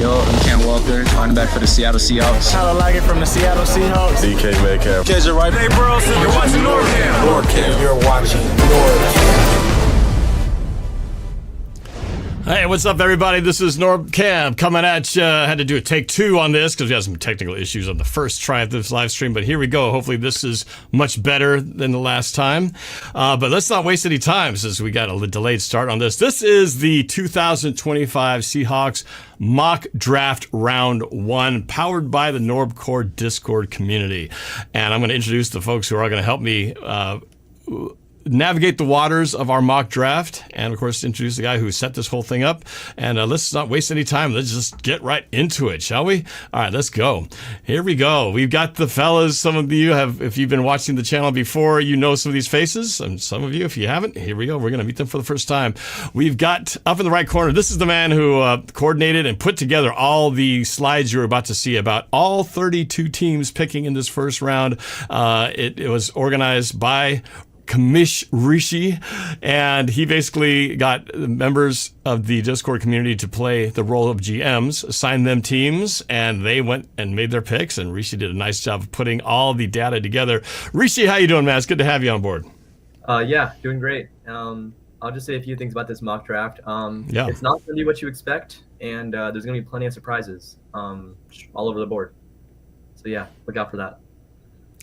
Yo, I'm Cam Walker, running back for the Seattle Seahawks. Tyler Lockett from the Seattle Seahawks. DK Metcalf. KJ Wright. Hey, Burleson, you're watching NorbFam. NorbFam. You're watching NorbFam. Hey, what's up, everybody? This is NorbCam coming at you. I had to do a take 2 on this because we had some technical issues on the first try of this live stream, but here we go. Hopefully this is much better than the last time. But let's not waste any time since we got a delayed start on this. This is the 2025 Seahawks mock draft round 1, powered by the NorbCore Discord community. And I'm going to introduce the folks who are going to help me navigate the waters of our mock draft, and of course introduce the guy who set this whole thing up. And let's not waste any time. Let's just get right into it, shall we? All right, let's go. Here we go. We've got the fellas. Some of you have, if you've been watching the channel before, you know some of these faces, and some of you, if you haven't, here we go. We're going to meet them for the first time. We've got up in the right corner, this is the man who coordinated and put together all the slides you're about to see about all 32 teams picking in this first round. It was organized by Commish Rishi, and he basically got members of the Discord community to play the role of GMs, assigned them teams, and they went and made their picks, and Rishi did a nice job of putting all the data together. Rishi, how you doing, man? It's good to have you on board. Yeah, doing great. I'll just say a few things about this mock draft. It's not going to be what you expect, and there's going to be plenty of surprises all over the board. So yeah, look out for that.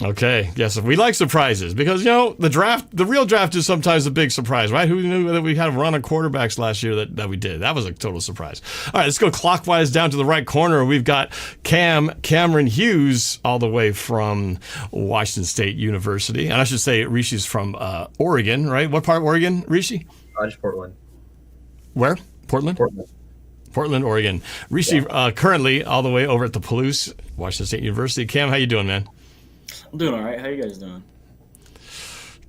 Okay, yes, we like surprises because, you know, the real draft is sometimes a big surprise, right? Who knew that we had a run on quarterbacks last year that we did? That was a total surprise. All right, let's go clockwise down to the right corner. We've got Cameron Hughes all the way from Washington State University. And I should say Rishi's from Oregon, right? What part of Oregon, Rishi? Just Portland. Where? Portland? Portland, Oregon. Rishi currently all the way over at the Palouse, Washington State University. Cam, how you doing, man? I'm doing all right. How you guys doing?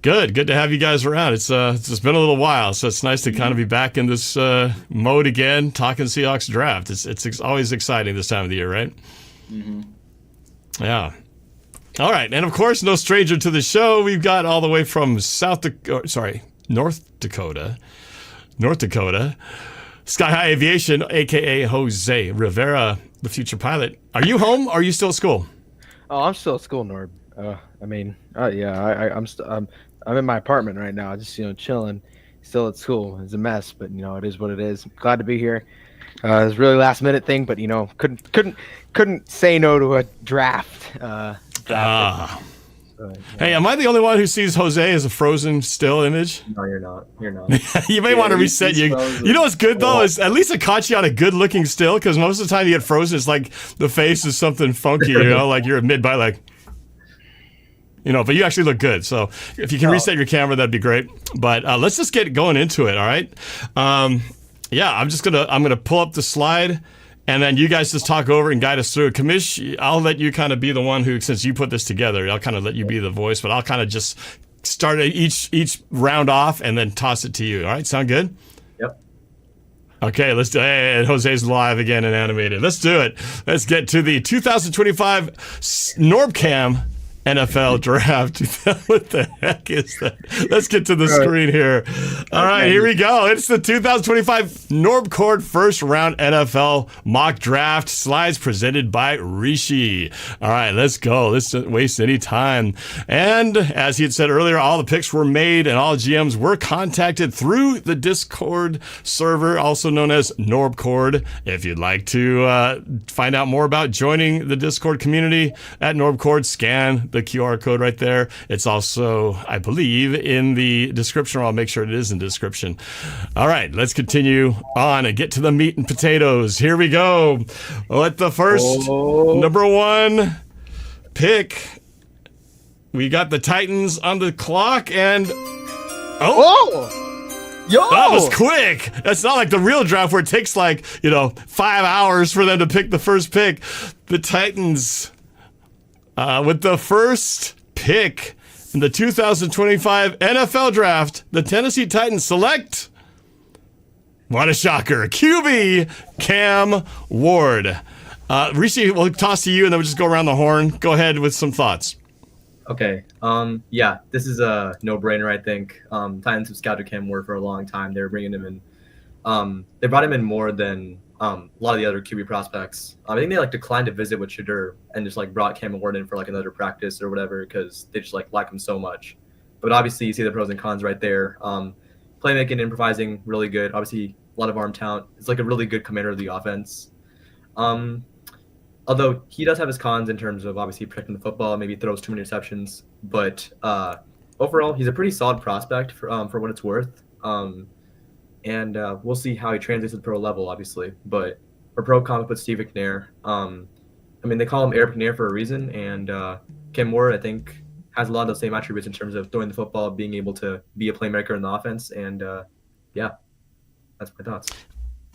Good to have you guys around. It's been a little while, so it's nice to kind of be back in this mode again, talking Seahawks draft. It's always exciting this time of the year, right? Mm-hmm. Yeah. All right, and of course, no stranger to the show. We've got all the way from North Dakota, Sky High Aviation, aka Jose Rivera, the future pilot. Are you home? Or are you still at school? Oh, I'm still at school, Norb. I'm in my apartment right now, just chilling. Still at school. It's a mess, but it is what it is. Glad to be here. It was a really last minute thing, but couldn't say no to a draft. Hey, am I the only one who sees Jose as a frozen still image? No, you're not. You're not. You may want to reset you. You know what's good though is at least it caught you on a good looking still, because most of the time you get frozen, it's like the face is something funky, like you're mid-bite, like, but you actually look good. So if you can reset your camera, that'd be great. But let's just get going into it. All right. I'm gonna pull up the slide. And then you guys just talk over and guide us through it. Kamish, I'll let you kind of be the one who, since you put this together, I'll kind of let you be the voice, but I'll kind of just start each round off and then toss it to you. All right, sound good? Yep. Okay, let's do it. Hey, Jose's live again and animated. Let's do it. Let's get to the 2025 NorbCam NFL draft. What the heck is that? Let's get to the screen here. All right, here we go. It's the 2025 NorbCore first round NFL mock draft. Slides presented by Rishi. All right, let's go. Let's don't waste any time. And as he had said earlier, all the picks were made and all GMs were contacted through the Discord server, also known as NorbCore. If you'd like to find out more about joining the Discord community at NorbCore, scan the QR code right there. It's also, I believe, in the description, or I'll make sure it is in the description. All right, let's continue on and get to the meat and potatoes. Here we go. At the first number 1 pick, we got the Titans on the clock, and Yo! That was quick. That's not like the real draft where it takes 5 hours for them to pick the first pick. The Titans, with the first pick in the 2025 NFL draft, the Tennessee Titans select, what a shocker, QB Cam Ward. Rishi, we'll toss to you and then we'll just go around the horn. Go ahead with some thoughts. Okay. This is a no-brainer, I think. Titans have scouted Cam Ward for a long time. They were bringing him in. They brought him in more than a lot of the other QB prospects. I think they like declined to visit with Shadur and just like brought Cam Ward in for like another practice or whatever because they just like him so much. But obviously you see the pros and cons right there. Playmaking, improvising, really good. Obviously a lot of arm talent. It's like a really good commander of the offense. Although he does have his cons in terms of obviously protecting the football, maybe throws too many interceptions. But overall, he's a pretty solid prospect for what it's worth. And we'll see how he translates to the pro level, obviously. But for pro comp with Steve McNair, I mean, they call him Eric McNair for a reason. And Cam Ward, I think, has a lot of the same attributes in terms of throwing the football, being able to be a playmaker in the offense. And yeah, that's my thoughts.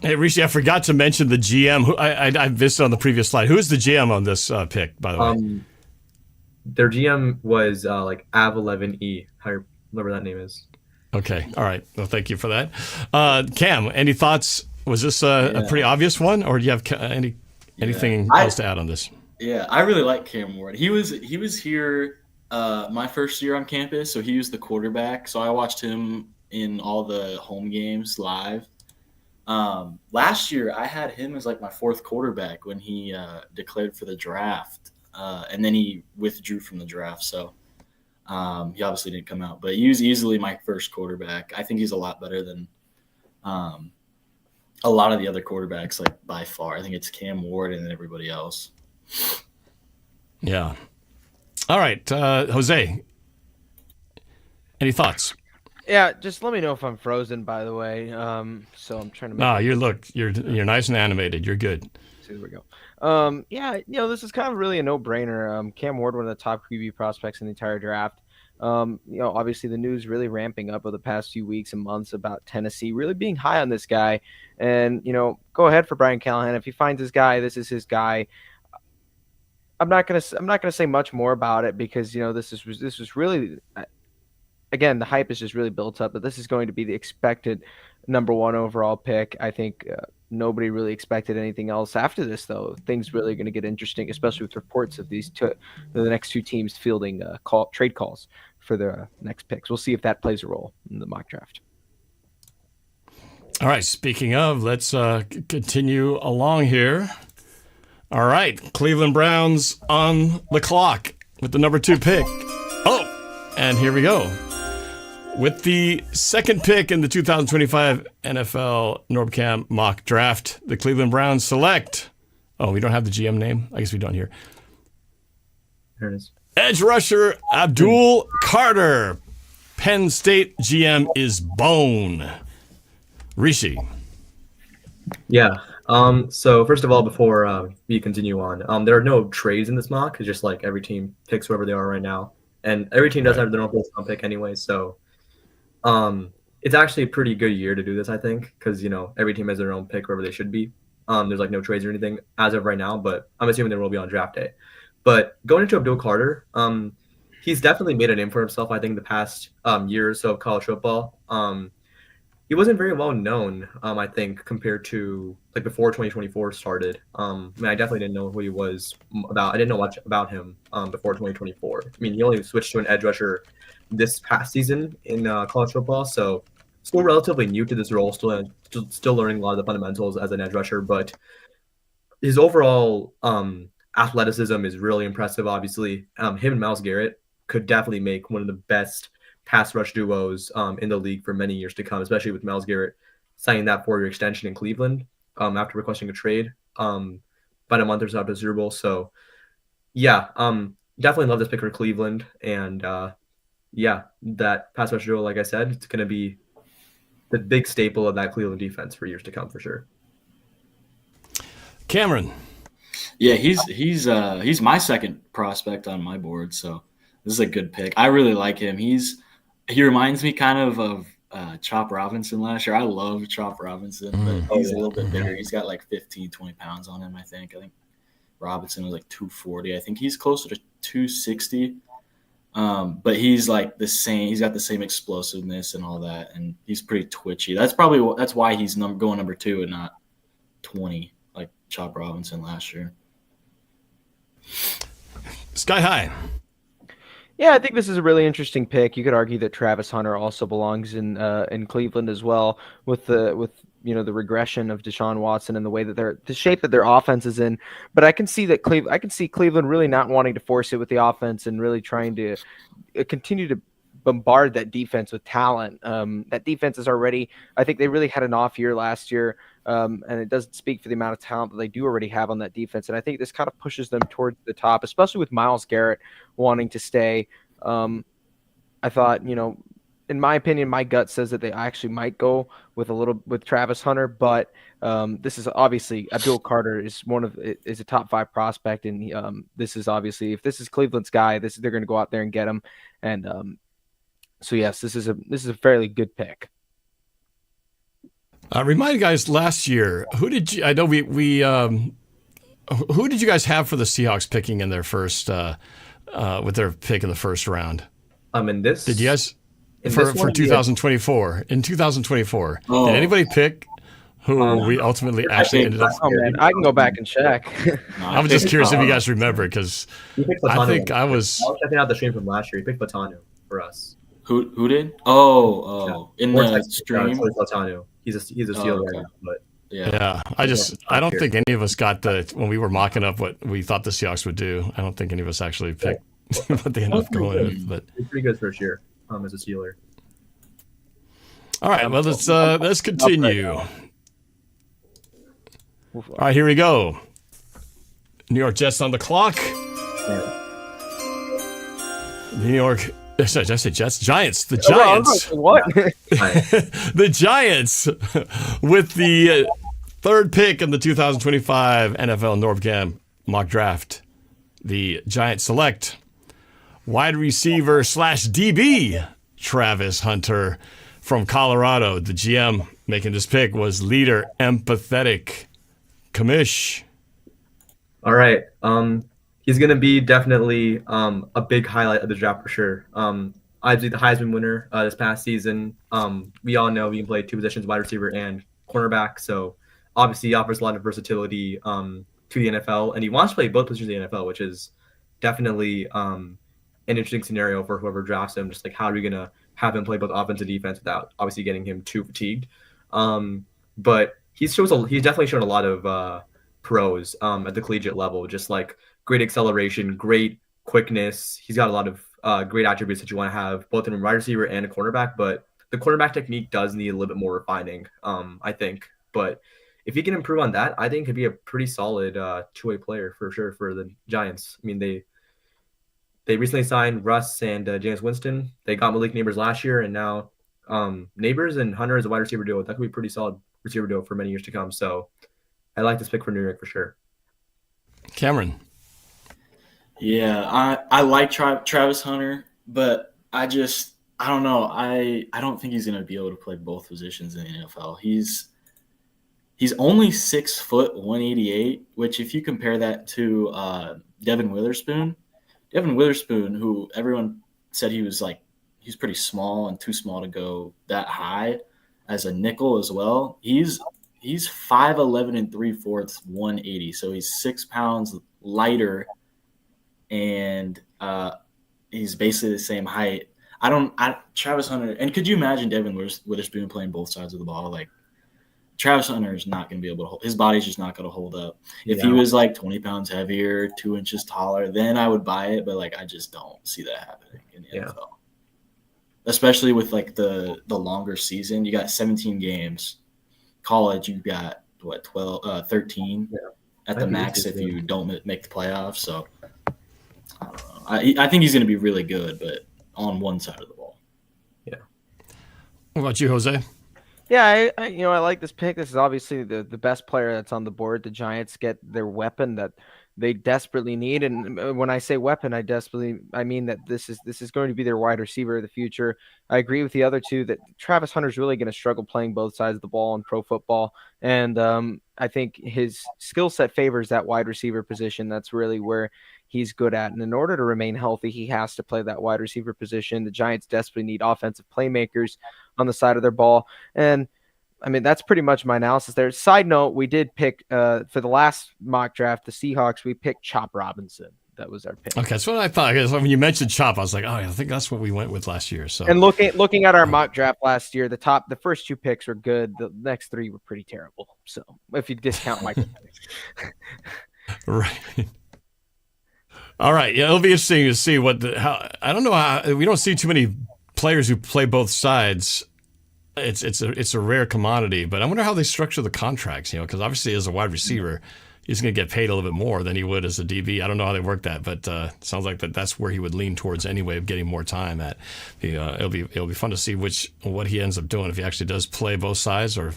Hey, Rishi, I forgot to mention the GM. Who I missed it on the previous slide. Who's the GM on this pick, by the way? Their GM was like Av11E, whatever that name is. Okay. All right. Well, thank you for that. Cam, any thoughts? Was this a pretty obvious one, or do you have anything else to add on this? Yeah, I really like Cam Ward. He was here my first year on campus, so he was the quarterback. So I watched him in all the home games live. Last year, I had him as like my fourth quarterback when he declared for the draft, and then he withdrew from the draft. So he obviously didn't come out, but he was easily my first quarterback. I think he's a lot better than a lot of the other quarterbacks, like by far. I think it's Cam Ward and then everybody else. Yeah. All right, Jose. Any thoughts? Yeah, just let me know if I'm frozen. By the way, so I'm trying to. No, you're nice and animated. You're good. So here we go. Yeah, this is kind of really a no-brainer. Cam Ward, one of the top QB prospects in the entire draft. Obviously the news really ramping up over the past few weeks and months about Tennessee really being high on this guy. And go ahead for Brian Callahan. If he finds his guy, this is his guy. I'm not gonna say much more about it because this was really. Again, the hype is just really built up, but this is going to be the expected number 1 overall pick. I think nobody really expected anything else after this, though. Things really going to get interesting, especially with reports of the next two teams fielding trade calls for the next picks. We'll see if that plays a role in the mock draft. All right, speaking of, let's continue along here. All right, Cleveland Browns on the clock with the number 2 pick. Oh, and here we go. With the second pick in the 2025 NFL NorbCam mock draft, the Cleveland Browns select. Oh, we don't have the GM name? I guess we don't here. There it is. Edge rusher Abdul Carter. Penn State GM is Bone. Rishi. Yeah. So first of all, before we continue on, there are no trades in this mock. It's just like every team picks whoever they are right now. And every team does have their own first-round pick anyway, so it's actually a pretty good year to do this, I think, because every team has their own pick wherever they should be. There's like no trades or anything as of right now, but I'm assuming there will be on draft day. But going into Abdul Carter, he's definitely made a name for himself. I think the past year or so of college football, he wasn't very well known. I think compared to like before 2024 started. I definitely didn't know who he was about. I didn't know much about him before 2024. I mean, he only switched to an edge rusher this past season in college football, so still relatively new to this role, still learning a lot of the fundamentals as an edge rusher, but his overall athleticism is really impressive, obviously. Him and Myles Garrett could definitely make one of the best pass rush duos in the league for many years to come, especially with Myles Garrett signing that 4-year extension in Cleveland after requesting a trade about a month or so after the Super Bowl. So, yeah, definitely love this pick for Cleveland, and yeah, that pass rush duo, like I said, it's going to be the big staple of that Cleveland defense for years to come, for sure. Cameron. Yeah, he's my second prospect on my board, so this is a good pick. I really like him. He reminds me kind of Chop Robinson last year. I love Chop Robinson, but he's a little bit bigger. He's got like 15, 20 pounds on him, I think. Robinson was like 240. I think he's closer to 260. But he's like the same. He's got the same explosiveness and all that, and he's pretty twitchy. That's why he's going number 2 and not 20 like Chop Robinson last year. Sky High. Yeah, I think this is a really interesting pick. You could argue that Travis Hunter also belongs in Cleveland as well, with the regression of Deshaun Watson and the way that the shape that their offense is in. But I can see that Cleveland really not wanting to force it with the offense and really trying to continue to bombard that defense with talent. That defense is already, I think they really had an off year last year. And it doesn't speak for the amount of talent that they do already have on that defense. And I think this kind of pushes them towards the top, especially with Myles Garrett wanting to stay. I thought, in my opinion, my gut says that they actually might go with Travis Hunter, but this is obviously Abdul Carter is a top 5 prospect, and this is obviously, if this is Cleveland's guy, they're going to go out there and get him. And so yes, this is a fairly good pick. Remind you guys, last year, who did you guys have for the Seahawks picking in their first with their pick in the first round? In this, did you guys for 2024? In 2024, did anybody pick who we ultimately actually ended up? Oh man, I can go back and check. I was just curious if you guys remember, because I think I was checking out the stream from last year. He picked Platanu for us. Who did? Oh, in the stream. Platanu. He's a Steeler right now, but yeah. I don't think any of us got when we were mocking up what we thought the Seahawks would do. I don't think any of us actually picked what they ended up going with. But it's pretty good first year as a Steeler. All right, well let's continue. All right, here we go. New York Jets on the clock. New York. Sorry, did I say Jets? Giants. The Giants. What? The Giants with the third pick in the 2025 NFL NorbFam mock draft. The Giants select wide receiver / DB Travis Hunter from Colorado. The GM making this pick was leader empathetic Kamish. All right. He's going to be definitely a big highlight of the draft for sure. Obviously, the Heisman winner this past season. We all know he can play 2 positions, wide receiver and cornerback. So obviously, he offers a lot of versatility to the NFL. And he wants to play both positions in the NFL, which is definitely an interesting scenario for whoever drafts him. Just like, how are we going to have him play both offense and defense without obviously getting him too fatigued? But he's definitely shown a lot of pros at the collegiate level, just like great acceleration, great quickness. He's got a lot of great attributes that you want to have both in a wide receiver and a cornerback, but the cornerback technique does need a little bit more refining, I think. But if he can improve on that, I think he'd be a pretty solid two-way player for sure for the Giants. I mean, they recently signed Russ and James Winston. They got Malik Neighbors last year, and now Neighbors and Hunter as a wide receiver duo. That could be a pretty solid receiver duo for many years to come. So I like this pick for New York for sure. Cameron. Yeah, I like Travis Hunter, but I don't know. I don't think he's going to be able to play both positions in the NFL. He's only 6 foot 188, which if you compare that to Devin Witherspoon, who everyone said he's pretty small and too small to go that high as a nickel as well. He's 5'11" and 3/4, 180, so he's 6 pounds lighter. And he's basically the same height. Travis Hunter, and could you imagine Devin Witherspoon playing both sides of the ball? Like, Travis Hunter is not going to be able to hold. His body's just not going to hold up. If he was like 20 pounds heavier, 2 inches taller, then I would buy it. But I just don't see that happening in the NFL. Especially with the longer season. You got 17 games. College, you got 13 at the max if you don't make the playoffs. So I don't know. I think he's going to be really good, but on one side of the ball. Yeah. What about you, Jose? Yeah, I like this pick. This is obviously the best player that's on the board. The Giants get their weapon that they desperately need, and when I say weapon, I mean that this is going to be their wide receiver of the future. I agree with the other two that Travis Hunter's really going to struggle playing both sides of the ball in pro football, and I think his skill set favors that wide receiver position. That's really where he's good at, and in order to remain healthy, he has to play that wide receiver position. The Giants desperately need offensive playmakers on the side of their ball, and I mean, that's pretty much my analysis there. Side note, we did pick for the last mock draft, the Seahawks, we picked Chop Robinson, That was our pick. Okay, that's what I thought. Because when you mentioned Chop, I was like, oh, I think that's what we went with last year. So, and looking at our mock draft last year, the first 2 picks were good. The next 3 were pretty terrible. So if you discount my right. All right. Yeah, it'll be interesting to see I don't know how we don't see too many players who play both sides. It's a rare commodity, but I wonder how they structure the contracts, because obviously as a wide receiver, he's going to get paid a little bit more than he would as a DB. I don't know how they work that, but it sounds like that's where he would lean towards anyway, of getting more time at. It'll be fun to see what he ends up doing, if he actually does play both sides or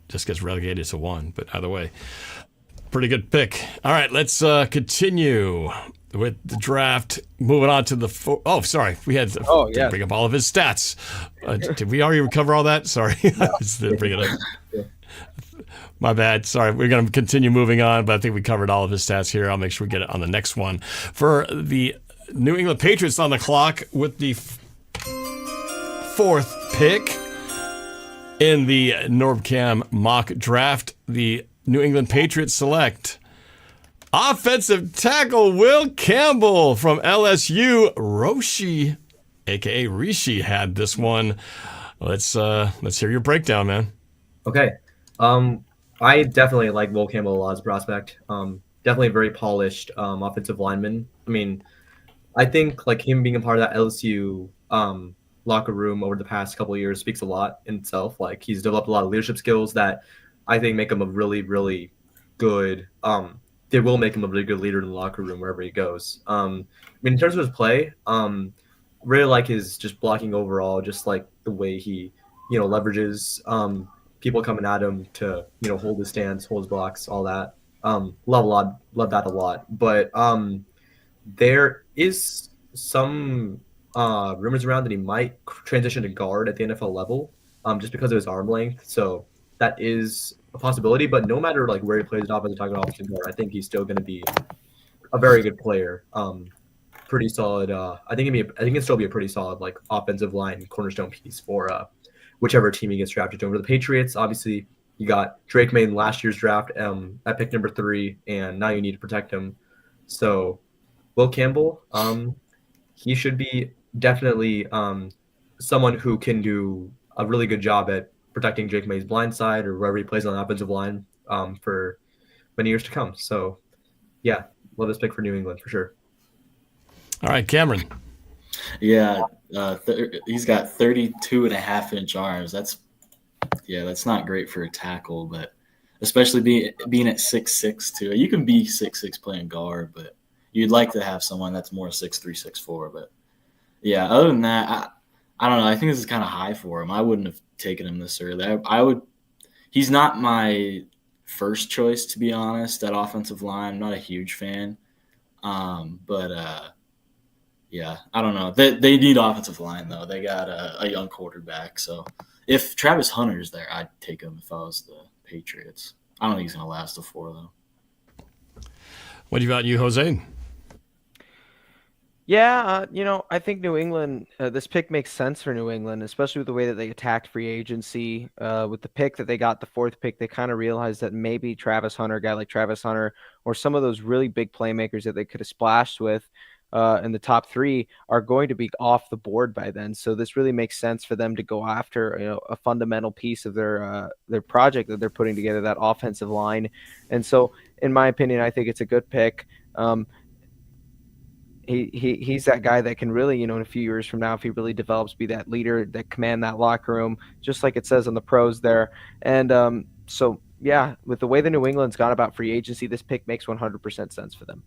just gets relegated to one. But either way, pretty good pick. All right, let's continue with the draft. Moving on to we had to bring up all of his stats. Did we already cover all that? Sorry, I just didn't bring it up. My bad. Sorry. We're going to continue moving on, but I think we covered all of his stats here. I'll make sure we get it on the next one. For the New England Patriots on the clock with the 4th pick in the NorbCam mock draft, the New England Patriots select offensive tackle Will Campbell from LSU. Roshi, a.k.a. Rishi, had this one. Let's hear your breakdown, man. Okay. I definitely like Will Campbell a lot as a prospect. Definitely a very polished offensive lineman. I mean, I think like him being a part of that LSU locker room over the past couple of years speaks a lot in itself. Like he's developed a lot of leadership skills that I think make him a really, really good. They will make him a really good leader in the locker room wherever he goes. I mean, in terms of his play, really like his just blocking overall, just like the way he, leverages people coming at him to, hold his stance, hold his blocks, all that. Love that a lot. But there is some rumors around that he might transition to guard at the NFL level, just because of his arm length. So that is a possibility. But no matter like where he plays at offensive tackle, offensive guard, I think he's still going to be a very good player. Pretty solid. I think it'd still be a pretty solid like offensive line cornerstone piece for whichever team he gets drafted to. For the Patriots, obviously you got Drake May in last year's draft at pick number 3, and now you need to protect him. So Will Campbell, he should be definitely someone who can do a really good job at protecting Drake May's blind side or wherever he plays on the offensive line for many years to come. So yeah, love this pick for New England for sure. All right, Cameron. Yeah, he's got 32.5-inch arms. That's not great for a tackle, but especially being at 6'6" too. You can be 6'6" playing guard, but you'd like to have someone that's more 6'3", 6'4". But yeah, other than that, I don't know. I think this is kind of high for him. I wouldn't have taken him this early. I would. He's not my first choice, to be honest, at offensive line. I'm not a huge fan, but. Yeah, I don't know. They need offensive line, though. They got a young quarterback. So if Travis Hunter's there, I'd take him if I was the Patriots. I don't think he's going to last the 4, though. What about you, Jose? Yeah, I think New England, this pick makes sense for New England, especially with the way that they attacked free agency. With the pick that they got, the 4th pick, they kind of realized that maybe Travis Hunter, a guy like Travis Hunter, or some of those really big playmakers that they could have splashed with, in the top 3 are going to be off the board by then. So this really makes sense for them to go after a fundamental piece of their project that they're putting together, that offensive line. And so, in my opinion, I think it's a good pick. He's that guy that can really, in a few years from now, if he really develops, be that leader that command that locker room, just like it says on the pros there. And so, yeah, with the way the New England's gone about free agency, this pick makes 100% sense for them.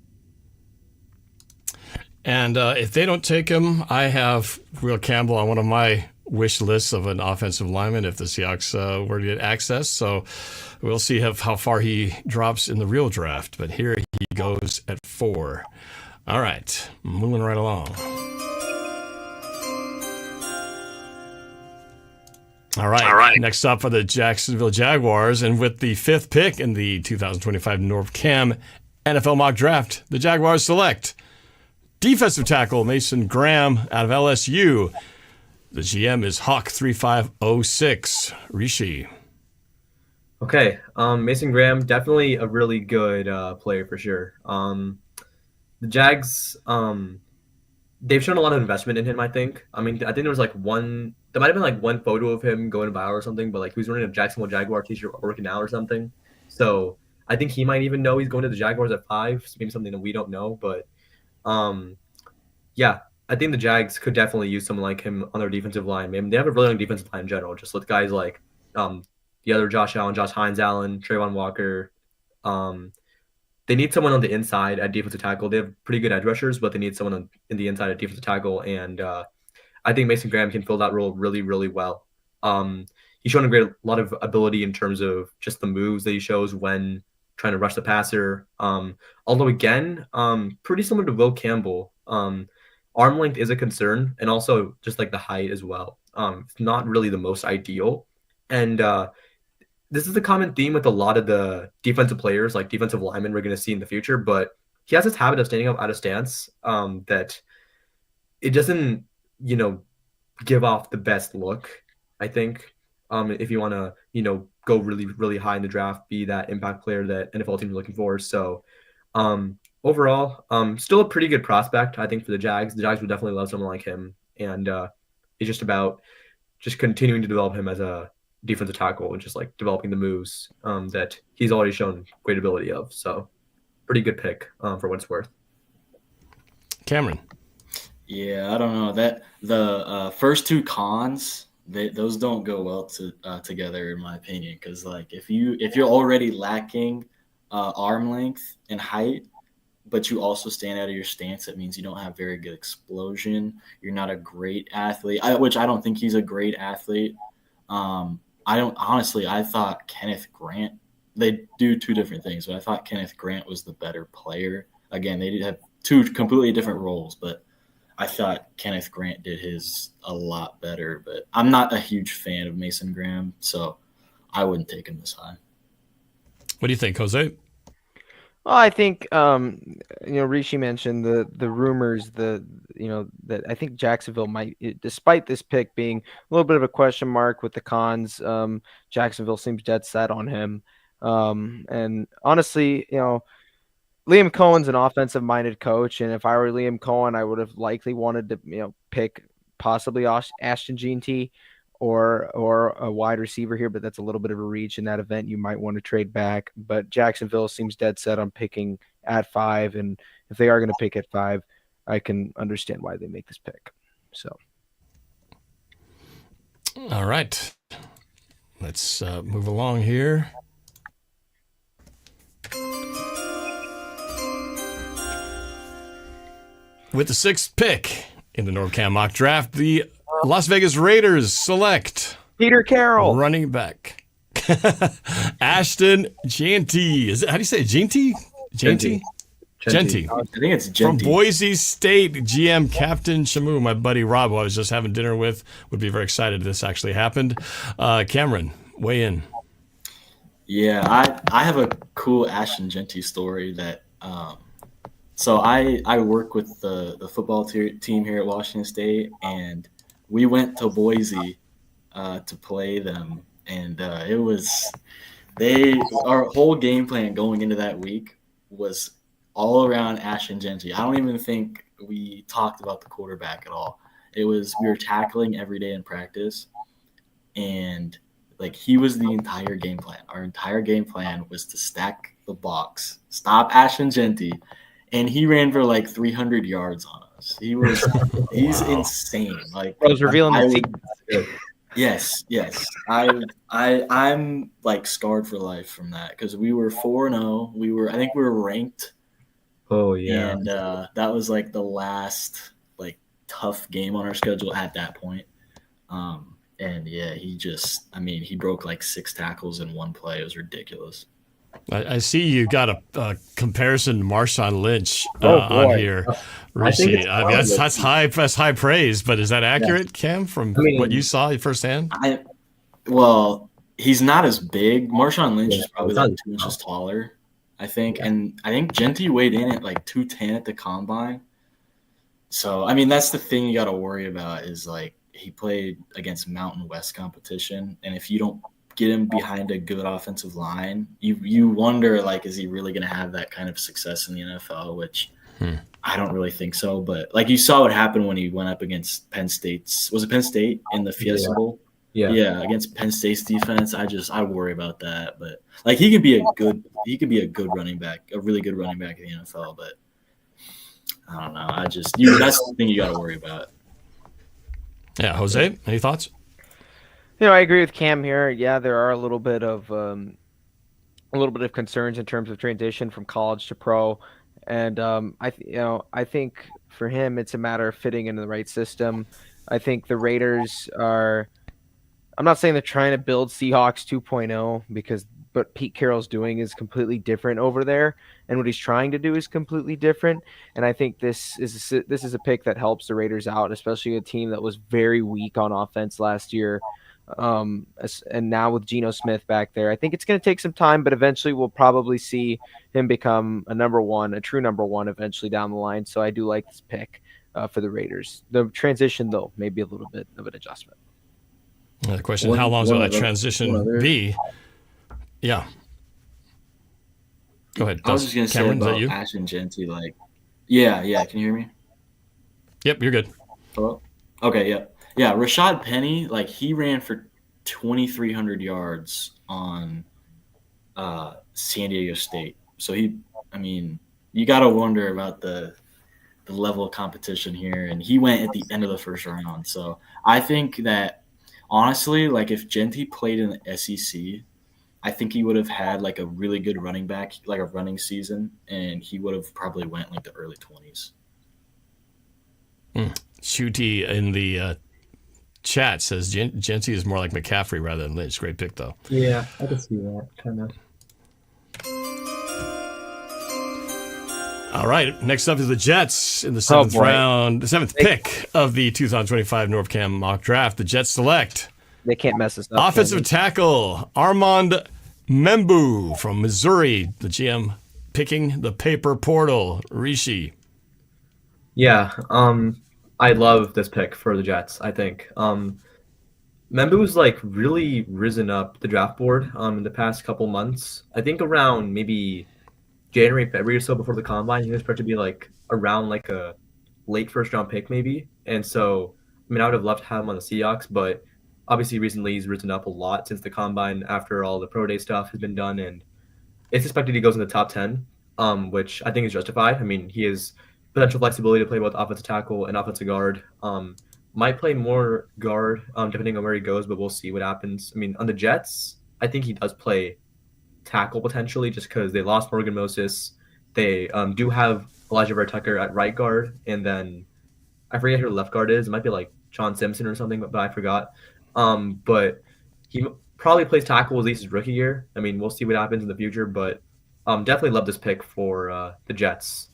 And if they don't take him, I have Will Campbell on one of my wish lists of an offensive lineman if the Seahawks were to get access. So we'll see how far he drops in the real draft. But here he goes at 4. All right, moving right along. All right. Next up are the Jacksonville Jaguars. And with the 5th pick in the 2025 NorbCam NFL mock draft, the Jaguars select defensive tackle Mason Graham out of LSU. The GM is Hawk3506. Rishi. Okay, Mason Graham, definitely a really good player for sure. the Jags, they've shown a lot of investment in him, I think. I mean, I think there was like there might have been like one photo of him going viral or something, but like he was wearing a Jacksonville Jaguar t-shirt working out or something. So I think he might even know he's going to the Jaguars at 5, maybe something that we don't know. But yeah, I think the Jags could definitely use someone like him on their defensive line. I mean, they have a really young defensive line in general, just with guys like the other Josh Allen, Josh Hines-Allen, Trayvon Walker. They need someone on the inside at defensive tackle. They have pretty good edge rushers, but they need someone in the inside at defensive tackle. And I think Mason Graham can fill that role really, really well. He's shown a lot of ability in terms of just the moves that he shows when trying to rush the passer. Although, again, pretty similar to Will Campbell. Arm length is a concern, and also just like the height as well. It's not really the most ideal. And this is a common theme with a lot of the defensive players, like defensive linemen we're going to see in the future, but he has this habit of standing up out of stance that it doesn't, give off the best look, I think, if you want to, go really, really high in the draft, be that impact player that NFL teams are looking for. So overall, still a pretty good prospect, I think, for the Jags. The Jags would definitely love someone like him. And it's just about just continuing to develop him as a defensive tackle and just like developing the moves that he's already shown great ability of. So pretty good pick for what it's worth. Cameron. Yeah, I don't know that the first two cons, those don't go well together in my opinion. Because like if you're already lacking arm length and height, but you also stand out of your stance, that means you don't have very good explosion. You're not a great athlete, which I don't think he's a great athlete. I thought Kenneth Grant, they do two different things, but I thought Kenneth Grant was the better player. Again, they did have two completely different roles, but I thought Kenneth Grant did his a lot better. But I'm not a huge fan of Mason Graham, so I wouldn't take him this high. What do you think, Jose? Well, I think Rishi mentioned the rumors, that I think Jacksonville might, despite this pick being a little bit of a question mark with the cons, Jacksonville seems dead set on him. And honestly, Liam Cohen's an offensive-minded coach, and if I were Liam Cohen, I would have likely wanted to pick possibly Ashton Jeanty or a wide receiver here, but that's a little bit of a reach. In that event, you might want to trade back. But Jacksonville seems dead set on picking at 5, and if they are going to pick at 5, I can understand why they make this pick. So, all right, let's move along here. With the 6th pick in the NorbCam mock draft, the Las Vegas Raiders select Peter Carroll, running back Ashton Jeanty. How do you say it? Jeanty? Jeanty. I think it's Jeanty. From Boise State, GM Captain Shamu, my buddy Rob, who I was just having dinner with, would be very excited if this actually happened. Cameron, weigh in. Yeah, I have a cool Ashton Jeanty story that so I work with the football team here at Washington State, and we went to Boise to play them, and our whole game plan going into that week was all around Ashton Jeanty. I don't even think we talked about the quarterback at all. We were tackling every day in practice, and like he was the entire game plan. Our entire game plan was to stack the box, stop Ashton Jeanty, and he ran for like 300 yards on us. He's insane. Like I was revealing the secret. Yes. I'm like scarred for life from that because we were 4-0. I think we were ranked. Oh yeah. And that was like the last like tough game on our schedule at that point. And yeah, he broke like 6 tackles in one play. It was ridiculous. I see you got a comparison to Marshawn Lynch on here, Rishi. That's high praise, but is that accurate, Cam, from what you saw firsthand? Well, he's not as big. Marshawn Lynch is probably like 2 inches taller, I think. Yeah. And I think Jeanty weighed in at like 210 at the combine. So, I mean, that's the thing you got to worry about is like he played against Mountain West competition, and if you don't get him behind a good offensive line, you wonder, like, is he really going to have that kind of success in the NFL, which I don't really think so. But like you saw what happened when he went up against Penn State's. Was it Penn State in the Fiesta Bowl? Yeah, against Penn State's defense. I worry about that. But like he could be a good running back, a really good running back in the NFL. But I don't know. That's the thing you got to worry about. Yeah, Jose, any thoughts? I agree with Cam here. Yeah, there are a little bit of concerns in terms of transition from college to pro, and I think for him it's a matter of fitting into the right system. I think the Raiders are. I'm not saying they're trying to build Seahawks 2.0 because what Pete Carroll's doing is completely different over there, and what he's trying to do is completely different. And I think this is a pick that helps the Raiders out, especially a team that was very weak on offense last year. And now with Geno Smith back there, I think it's going to take some time, but eventually we'll probably see him become a true number one eventually down the line. So I do like this pick for the Raiders. The transition, though, may be a little bit of an adjustment. The question: how long will that transition be? Yeah. Go ahead. I was just going to say about Ashton Jeanty, yeah. Can you hear me? Yep, you're good. Hello? Okay, yeah. Yeah, Rashad Penny, he ran for 2,300 yards on San Diego State. So you got to wonder about the level of competition here. And he went at the end of the first round. So I think that, honestly, if Jeanty played in the SEC, I think he would have had a really good running back, a running season, and he would have probably went the early 20s. Shooty in the chat says Jeanty is more like McCaffrey rather than Lynch. Great pick, though. Yeah, I can see that, kind of. All right, next up is the Jets in the seventh round, the 7th pick of the 2025 NorbFam mock draft. The Jets select. They can't mess this up. Offensive tackle Armand Membu from Missouri. The GM picking the paper portal. Rishi. Yeah, I love this pick for the Jets. I think Membu's really risen up the draft board in the past couple months. I think around maybe January, February or so before the combine, he was expected to be around a late first round pick maybe. And so, I would have loved to have him on the Seahawks, but obviously recently he's risen up a lot since the combine after all the pro day stuff has been done, and it's expected he goes in the top 10, which I think is justified. He has potential flexibility to play both offensive tackle and offensive guard. Might play more guard depending on where he goes, but we'll see what happens. On the Jets, I think he does play tackle potentially just because they lost Morgan Moses. They do have Elijah Vera Tucker at right guard, and then I forget who the left guard is. It might be John Simpson or something, but I forgot. But he probably plays tackle at least his rookie year. We'll see what happens in the future, but definitely love this pick for the Jets.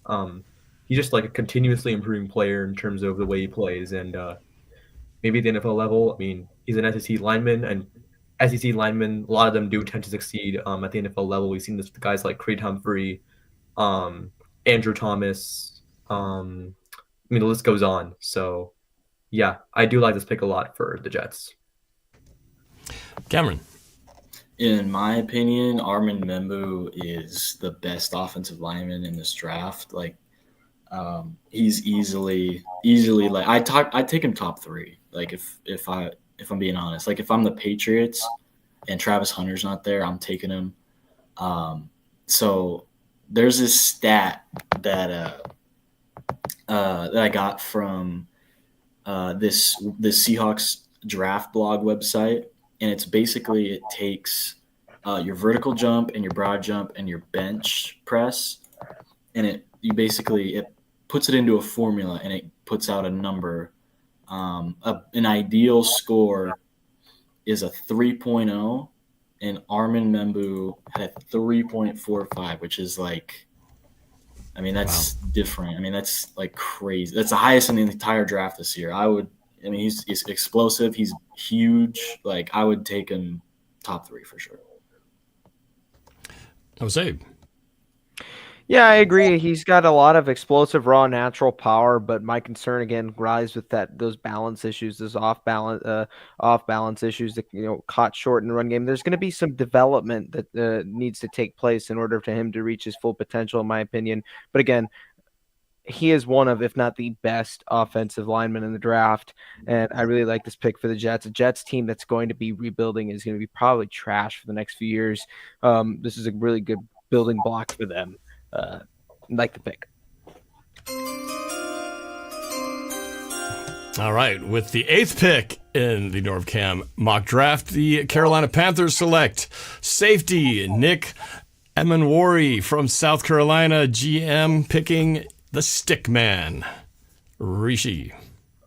He's just a continuously improving player in terms of the way he plays, and maybe at the NFL level. He's an SEC lineman, and SEC linemen, a lot of them do tend to succeed at the NFL level. We've seen this with guys like Creed Humphrey, Andrew Thomas. The list goes on. So, yeah, I do like this pick a lot for the Jets. Cameron. In my opinion, Armand Membu is the best offensive lineman in this draft. He's easily I'd take him top 3. If I'm being honest, if I'm the Patriots and Travis Hunter's not there, I'm taking him. So there's this stat that I got from this Seahawks draft blog website, and it's basically it takes your vertical jump and your broad jump and your bench press, and it puts it into a formula, and it puts out a number. An ideal score is a 3.0, and Armand Membu had a 3.45, which is that's different. That's crazy. That's the highest in the entire draft this year. He's explosive. He's huge. I would take him top 3 for sure. Jose. Yeah, I agree. He's got a lot of explosive, raw, natural power, but my concern again lies with those balance issues, those off balance issues that caught short in the run game. There's going to be some development that needs to take place in order for him to reach his full potential, in my opinion. But again, he is one of, if not the best offensive lineman in the draft. And I really like this pick for the Jets. A Jets team that's going to be rebuilding is going to be probably trash for the next few years. This is a really good building block for them. Like the pick. All right, with the 8th pick in the NorbCam mock draft, the Carolina Panthers select safety Nick Emanwari from South Carolina, GM picking the stick man, Rishi.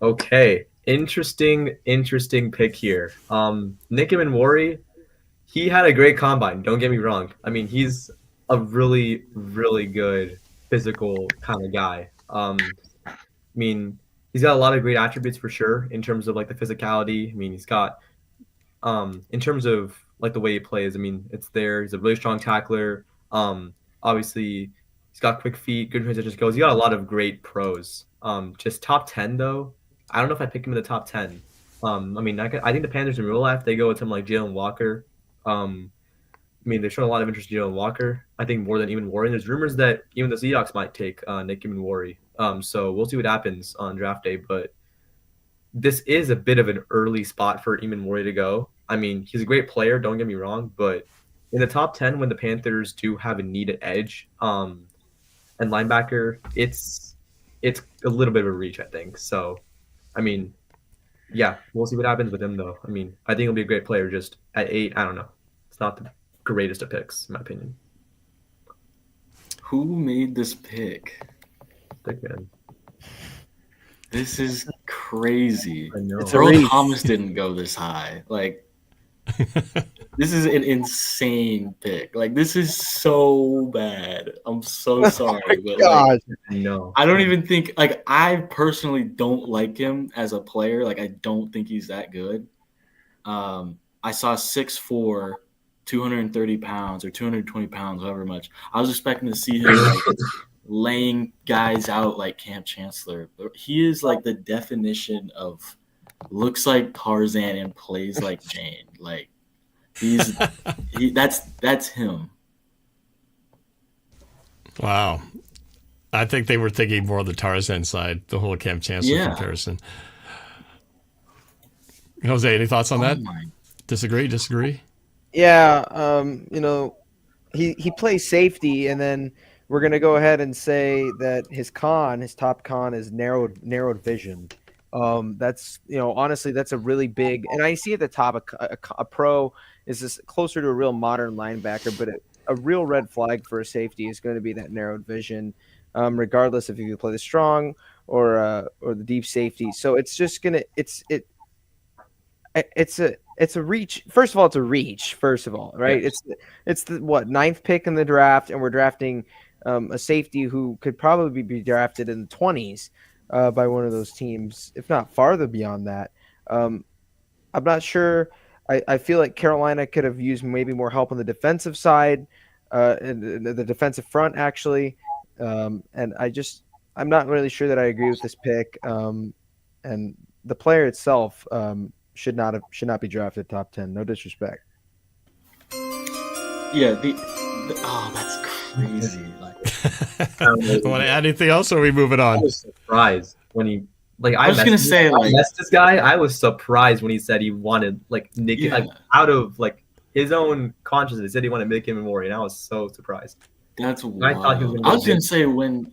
Okay, interesting pick here. Nick Emanwari, he had a great combine. Don't get me wrong. I mean, he's a really, really good physical kind of guy. I mean, he's got a lot of great attributes for sure in terms of like the physicality. I mean, he's got, in terms of like the way he plays, I mean, it's there. He's a really strong tackler. Obviously, he's got quick feet, good transition skills. He got a lot of great pros. Just top 10 though. I don't know if I pick him in the top 10. I mean, I think the Panthers in real life, they go with something like Jalen Walker. I mean, they've shown a lot of interest in Jalen Walker. I think more than Emanwari. There's rumors that even the Seahawks might take Nick Emanwari. So we'll see what happens on draft day. But this is a bit of an early spot for Emanwari to go. I mean, he's a great player, don't get me wrong. But in the top 10, when the Panthers do have a need at edge and linebacker, it's a little bit of a reach, I think. So, I mean, yeah, we'll see what happens with him, though. I mean, I think he'll be a great player. Just at 8, I don't know. It's not the greatest of picks, in my opinion. Who made this pick? Big man. This is crazy. I know. Earl Thomas didn't go this high. Like, this is an insane pick. Like, this is so bad. I'm so sorry. But like, No. I don't even think, like, I personally don't like him as a player. Like, I don't think he's that good. I saw 6'4", 230 pounds or 220 pounds, however much. I was expecting to see him like laying guys out like Camp Chancellor, but he is like the definition of looks like Tarzan and plays like Jane. Like that's him. Wow. I think they were thinking more of the Tarzan side, the whole Camp Chancellor comparison. Jose, any thoughts on that? Disagree? Yeah, you know, he plays safety, and then we're gonna go ahead and say that his top con is narrowed vision. That's, you know, honestly, that's a really big, and I see at the top a pro is this closer to a real modern linebacker, but a real red flag for a safety is going to be that narrowed vision, regardless if you play the strong or the deep safety. So it's just gonna it's a reach. First of all, it's a reach. First of all, right? Yes. It's the 9th pick in the draft, and we're drafting a safety who could probably be drafted in the 20s by one of those teams, if not farther beyond that. I'm not sure. I feel like Carolina could have used maybe more help on the defensive side, and the defensive front actually. And I'm not really sure that I agree with this pick. And the player itself should not be drafted top 10. No disrespect. Yeah. That's crazy. Want to add anything else, or are we moving on? I was surprised when he I was gonna say I messed this guy. I was surprised when he said he wanted like Nick like out of like his own consciousness. He said he wanted Nick Emanwari, and I was so surprised. That's wild. I thought he was I was gonna say when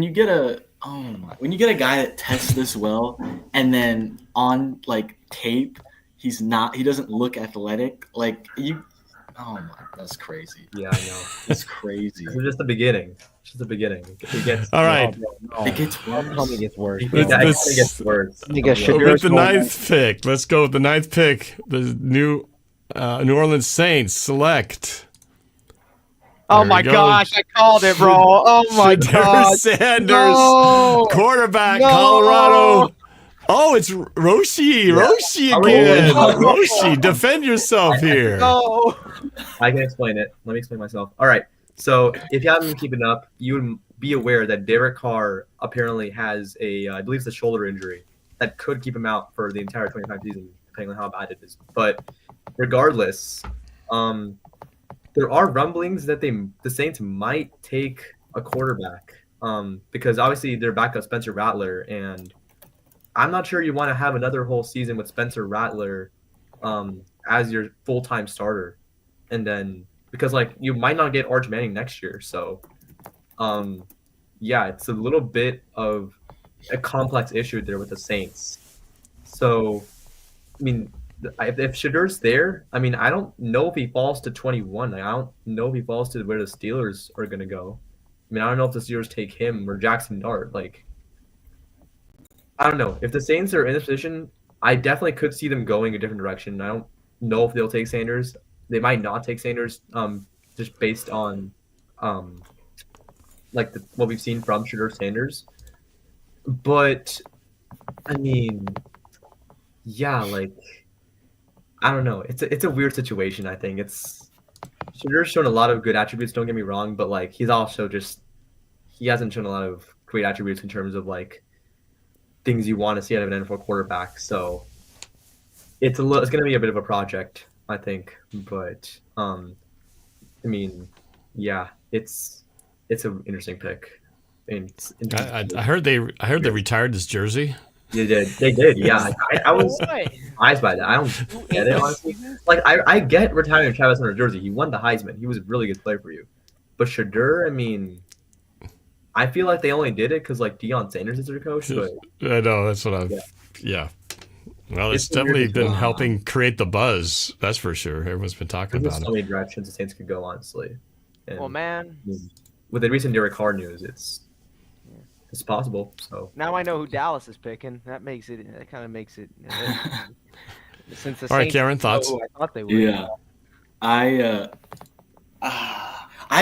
you get a guy that tests this well, and then on like tape he doesn't look athletic. Like you. Oh my, that's crazy. Yeah, I know. That's crazy. It's just the beginning. It's just the beginning. It gets all right. It gets worse. It gets worse. It gets worse. With the 9th pick, let's go with the 9th pick. The New Orleans Saints select. Oh my gosh, I called it, bro. Oh my god. Sanders, quarterback, Colorado. Oh, it's Roshi. Roshi again. Roshi, defend yourself here. No. I can explain it. Let me explain myself. All right. So if you haven't been keeping up, you would be aware that Derek Carr apparently has I believe it's a shoulder injury that could keep him out for the entire 25 season, depending on how bad it is. But regardless, there are rumblings that the Saints might take a quarterback because obviously their backup Spencer Rattler, and I'm not sure you want to have another whole season with Spencer Rattler as your full-time starter, and then because like you might not get Arch Manning next year, so yeah, it's a little bit of a complex issue there with the Saints. So, I mean, if Shedur's there, I mean, I don't know if he falls to 21. Like, I don't know if he falls to where the Steelers are going to go. I mean, I don't know if the Steelers take him or Jackson Dart. Like, I don't know. If the Saints are in this position, I definitely could see them going a different direction. I don't know if they'll take Sanders. They might not take Sanders just based on like what we've seen from Shedeur Sanders. But, I mean, yeah, like, I don't know. It's a weird situation, I think. Shedur's shown a lot of good attributes, don't get me wrong, but, like, he hasn't shown a lot of great attributes in terms of, like, things you want to see out of an NFL quarterback. So it's going to be a bit of a project, I think. But, I mean, yeah, it's an interesting pick. I heard they retired his jersey. They did. Yeah, I was surprised by that. I don't get it, honestly. Like, I get retiring Travis Hunter's jersey. He won the Heisman. He was a really good player for you. But Shedeur, I mean, I feel like they only did it because, like, Deion Sanders is their coach. But I know, that's what yeah. Well, it's definitely been helping create the buzz. That's for sure. Everyone's been talking about it. There's so many directions the Saints could go, honestly. And, well, man, with the recent Derek Carr news, it's possible. So now I know who Dallas is picking. That kind of makes it. Since the all right, Saints Karen, thoughts? I thought they would. Yeah, I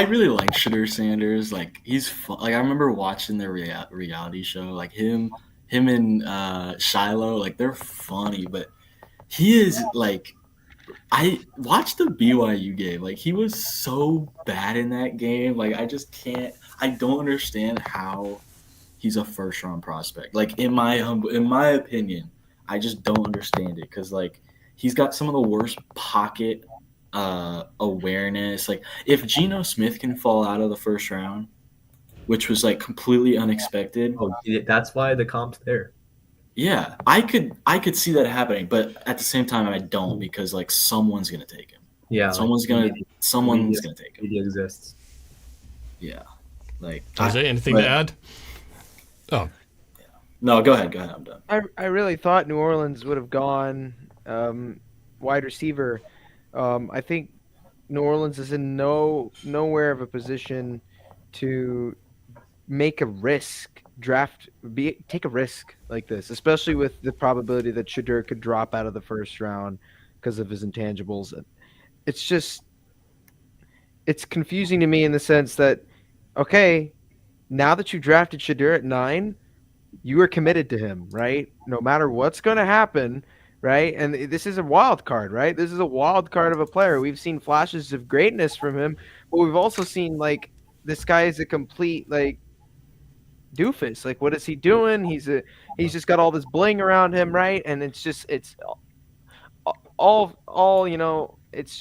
really like Shedeur Sanders. Like, he's fun. Like, I remember watching the reality show. Like him and Shiloh. Like, they're funny, but he is like. I watched the BYU game. Like, he was so bad in that game. Like, I just can't. I don't understand how he's a first-round prospect. Like, in my opinion, I just don't understand it because, like, he's got some of the worst pocket awareness. Like, if Geno Smith can fall out of the first round, which was, like, completely unexpected. Oh, that's why the comp's there. Yeah, I could see that happening, but at the same time, I don't because, like, someone's gonna take him. Yeah, someone's gonna take him. He exists. Yeah, like. Jose, anything to add? Oh, no, go ahead. I'm done. I really thought New Orleans would have gone wide receiver. I think New Orleans is in nowhere of a position to make a risk. Take a risk like this, especially with the probability that Shedeur could drop out of the first round because of his intangibles. It's confusing to me in the sense that, okay, now that you drafted Shedeur at 9, you are committed to him, right? No matter what's going to happen, right? And this is a wild card, right? This is a wild card of a player. We've seen flashes of greatness from him, but we've also seen, like, this guy is a complete, like, doofus. Like, what is he doing? He's just got all this bling around him, right? And it's all you know, it's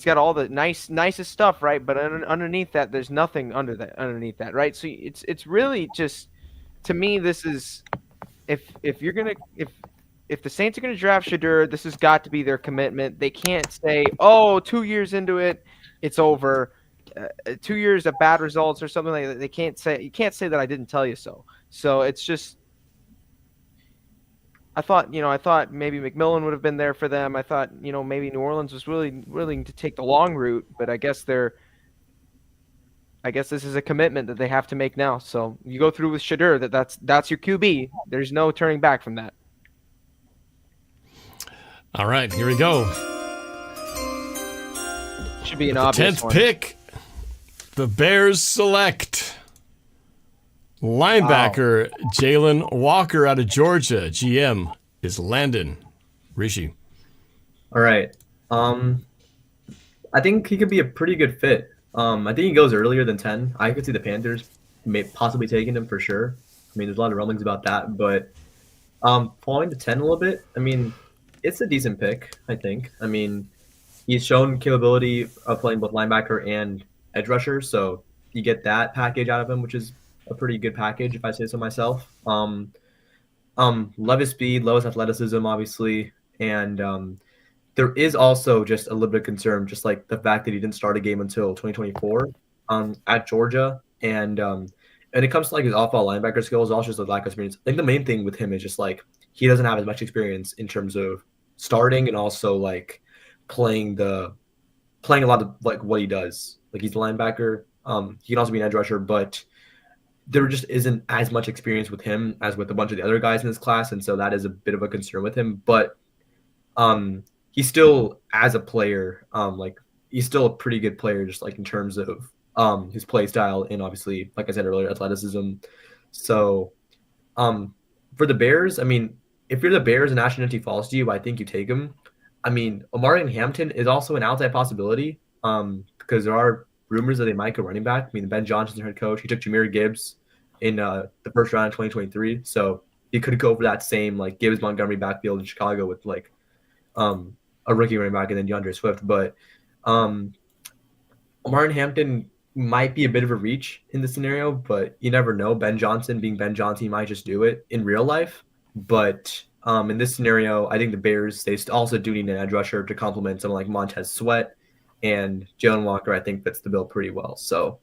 got all the nicest stuff, right? But underneath that, there's nothing underneath that, right? So it's really just, to me, this is if the Saints are gonna draft Shedeur, this has got to be their commitment. They can't say, 2 years into it, it's over. 2 years of bad results or something like that. You can't say that I didn't tell you so. So it's just, I thought maybe McMillan would have been there for them. I thought, maybe New Orleans was really willing to take the long route, but I guess this is a commitment that they have to make now. So you go through with Shedeur, that's your QB. There's no turning back from that. All right, here we go. Should be an the obvious 10th one. pick. The Bears select linebacker Jalen Walker out of Georgia. GM is Landon Rishi. All right. I think he could be a pretty good fit. I think he goes earlier than 10. I could see the Panthers possibly taking him for sure. I mean, there's a lot of rumblings about that, but falling to 10 a little bit, I mean, it's a decent pick, I think. I mean, he's shown capability of playing both linebacker and edge rusher, so you get that package out of him, which is a pretty good package if I say so myself. Love his speed, lowest athleticism, obviously, and there is also just a little bit of concern, just like the fact that he didn't start a game until 2024 at Georgia, and it comes to like his off-ball linebacker skills, also just a lack of experience. I think the main thing with him is just like he doesn't have as much experience in terms of starting and also like playing a lot of like what he does. Like he's a linebacker. He can also be an edge rusher, but there just isn't as much experience with him as with a bunch of the other guys in this class, and so that is a bit of a concern with him. But he's still, as a player, like he's still a pretty good player, just like in terms of his play style and obviously, like I said earlier, athleticism. So for the Bears, I mean, if you're the Bears and Ashton Inti falls to you, I think you take him. I mean, Omarion Hampton is also an outside possibility because there are rumors that they might go running back. I mean, Ben Johnson's their head coach. He took Jahmyr Gibbs in the first round of 2023. So he could go for that same like Gibbs Montgomery backfield in Chicago with like a rookie running back and then DeAndre Swift. But Omarion Hampton might be a bit of a reach in this scenario, but you never know. Ben Johnson being Ben Johnson, he might just do it in real life. But in this scenario, I think the Bears, they also do need an edge rusher to complement someone like Montez Sweat, and Jalen Walker, I think, fits the bill pretty well. So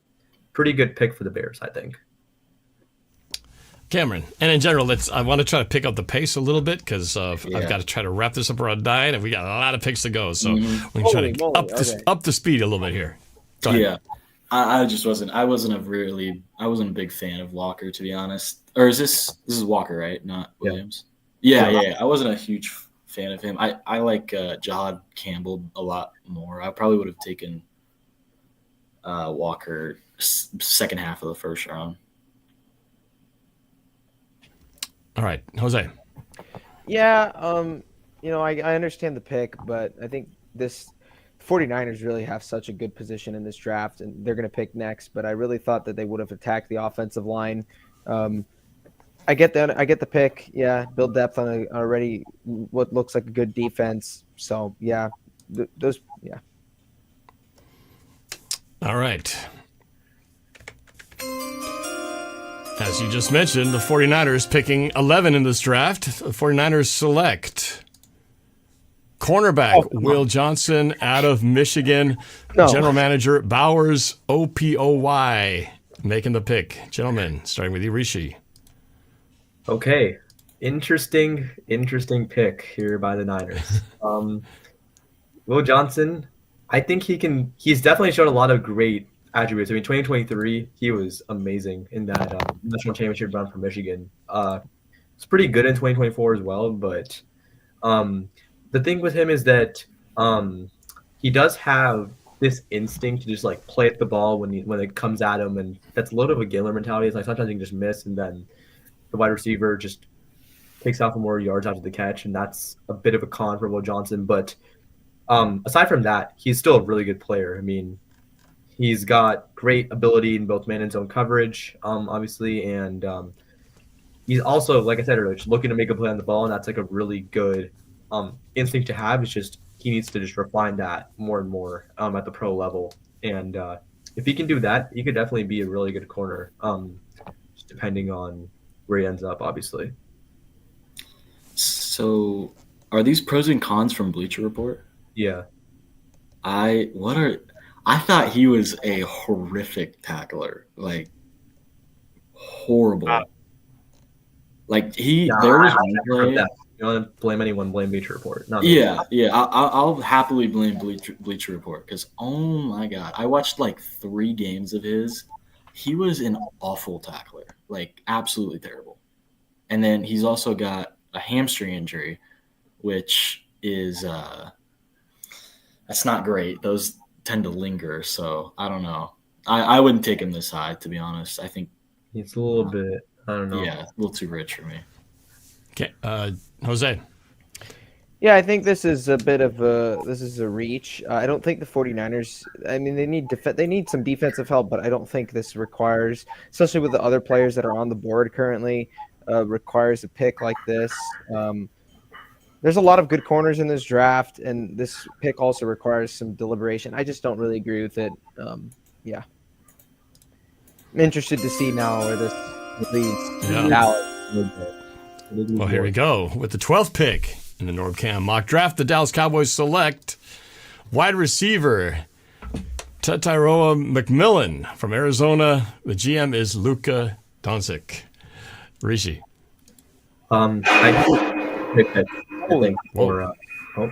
pretty good pick for the Bears, I think. Cameron, and in general, I want to try to pick up the pace a little bit because I've got to try to wrap this up around 9, and we got a lot of picks to go. So we can try to up the speed a little bit here. Go ahead. Yeah, I wasn't a big fan of Walker, to be honest. Or this is Walker, right? Not Williams. Yeah. I wasn't a huge fan of him. I like Jahad Campbell a lot more. I probably would have taken Walker second half of the first round. All right, Jose. Yeah, I understand the pick, but I think this 49ers really have such a good position in this draft, and they're going to pick next, but I really thought that they would have attacked the offensive line. I get the pick. Yeah, build depth on already what looks like a good defense. So, yeah, yeah. All right. As you just mentioned, the 49ers picking 11 in this draft. The 49ers select cornerback Will Johnson out of Michigan. General manager Bowers Opoy making the pick. Gentlemen, starting with you, Rishi. Okay. Interesting pick here by the Niners. Will Johnson, I think he's definitely shown a lot of great attributes. I mean, 2023, he was amazing in that national championship run for Michigan. It's pretty good in 2024 as well, but the thing with him is that he does have this instinct to just like play at the ball when it comes at him, and that's a little bit of a Giller mentality. It's like sometimes he can just miss, and then the wide receiver just takes out for more yards after the catch, and that's a bit of a con for Will Johnson. But aside from that, he's still a really good player. I mean, he's got great ability in both man and zone coverage, obviously, and he's also, like I said earlier, just looking to make a play on the ball, and that's like a really good instinct to have. It's just he needs to just refine that more and more at the pro level. And if he can do that, he could definitely be a really good corner, just depending on where he ends up, obviously. So are these pros and cons from Bleacher Report? Yeah. I thought he was a horrific tackler, like horrible. Like there was one play. You don't want to blame anyone, blame Bleacher Report. Yeah. I'll happily blame Bleacher Report because, oh my God, I watched like 3 games of his. He was an awful tackler, like absolutely terrible. And then he's also got a hamstring injury, which is that's not great. Those tend to linger, so I don't know. I wouldn't take him this high, to be honest. I think it's a little bit, I don't know. Yeah, a little too rich for me. Okay, Jose. Yeah, I think this is a bit of a reach. I don't think the 49ers, I mean, they need some defensive help, but I don't think this requires, especially with the other players that are on the board currently, requires a pick like this. There's a lot of good corners in this draft, and this pick also requires some deliberation. I just don't really agree with it. Yeah. I'm interested to see now where this leads. Yeah. Dallas. Well, here we go with the 12th pick in the NorbCam mock draft. The Dallas Cowboys select wide receiver Tataroa McMillan from Arizona. The GM is Luka Doncic. Rishi. I do pick that. I think for What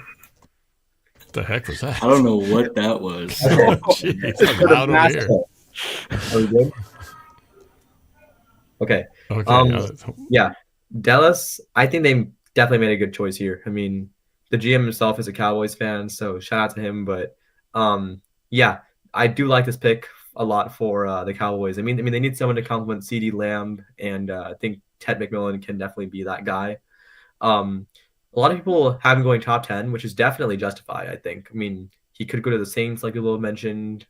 the heck was that? I don't know what that was. Jeez, it's loud over here. Are we good? Okay. Okay. Yeah, Dallas. I think they definitely made a good choice here. I mean, the GM himself is a Cowboys fan, so shout out to him. But yeah, I do like this pick a lot for the Cowboys. I mean, they need someone to complement CeeDee Lamb, and I think Ted McMillan can definitely be that guy. A lot of people have him going top 10, which is definitely justified, I think. I mean, he could go to the Saints, like you mentioned.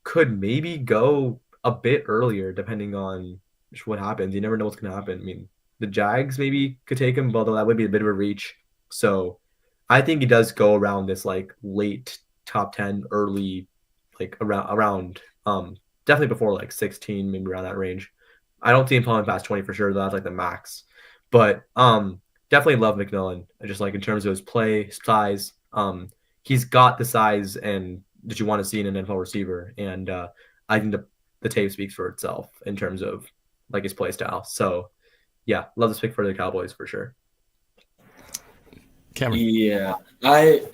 Could maybe go a bit earlier, depending on what happens. You never know what's going to happen. I mean, the Jags maybe could take him, although that would be a bit of a reach. So I think he does go around this like late top 10, early, like around definitely before like 16, maybe around that range. I don't see him falling past 20 for sure. That's like the max. But definitely love McMillan. Just like in terms of his play, size. He's got the size and that you want to see in an NFL receiver. And I think the tape speaks for itself in terms of like his play style. So yeah, love this pick for the Cowboys for sure. Cameron. Yeah, I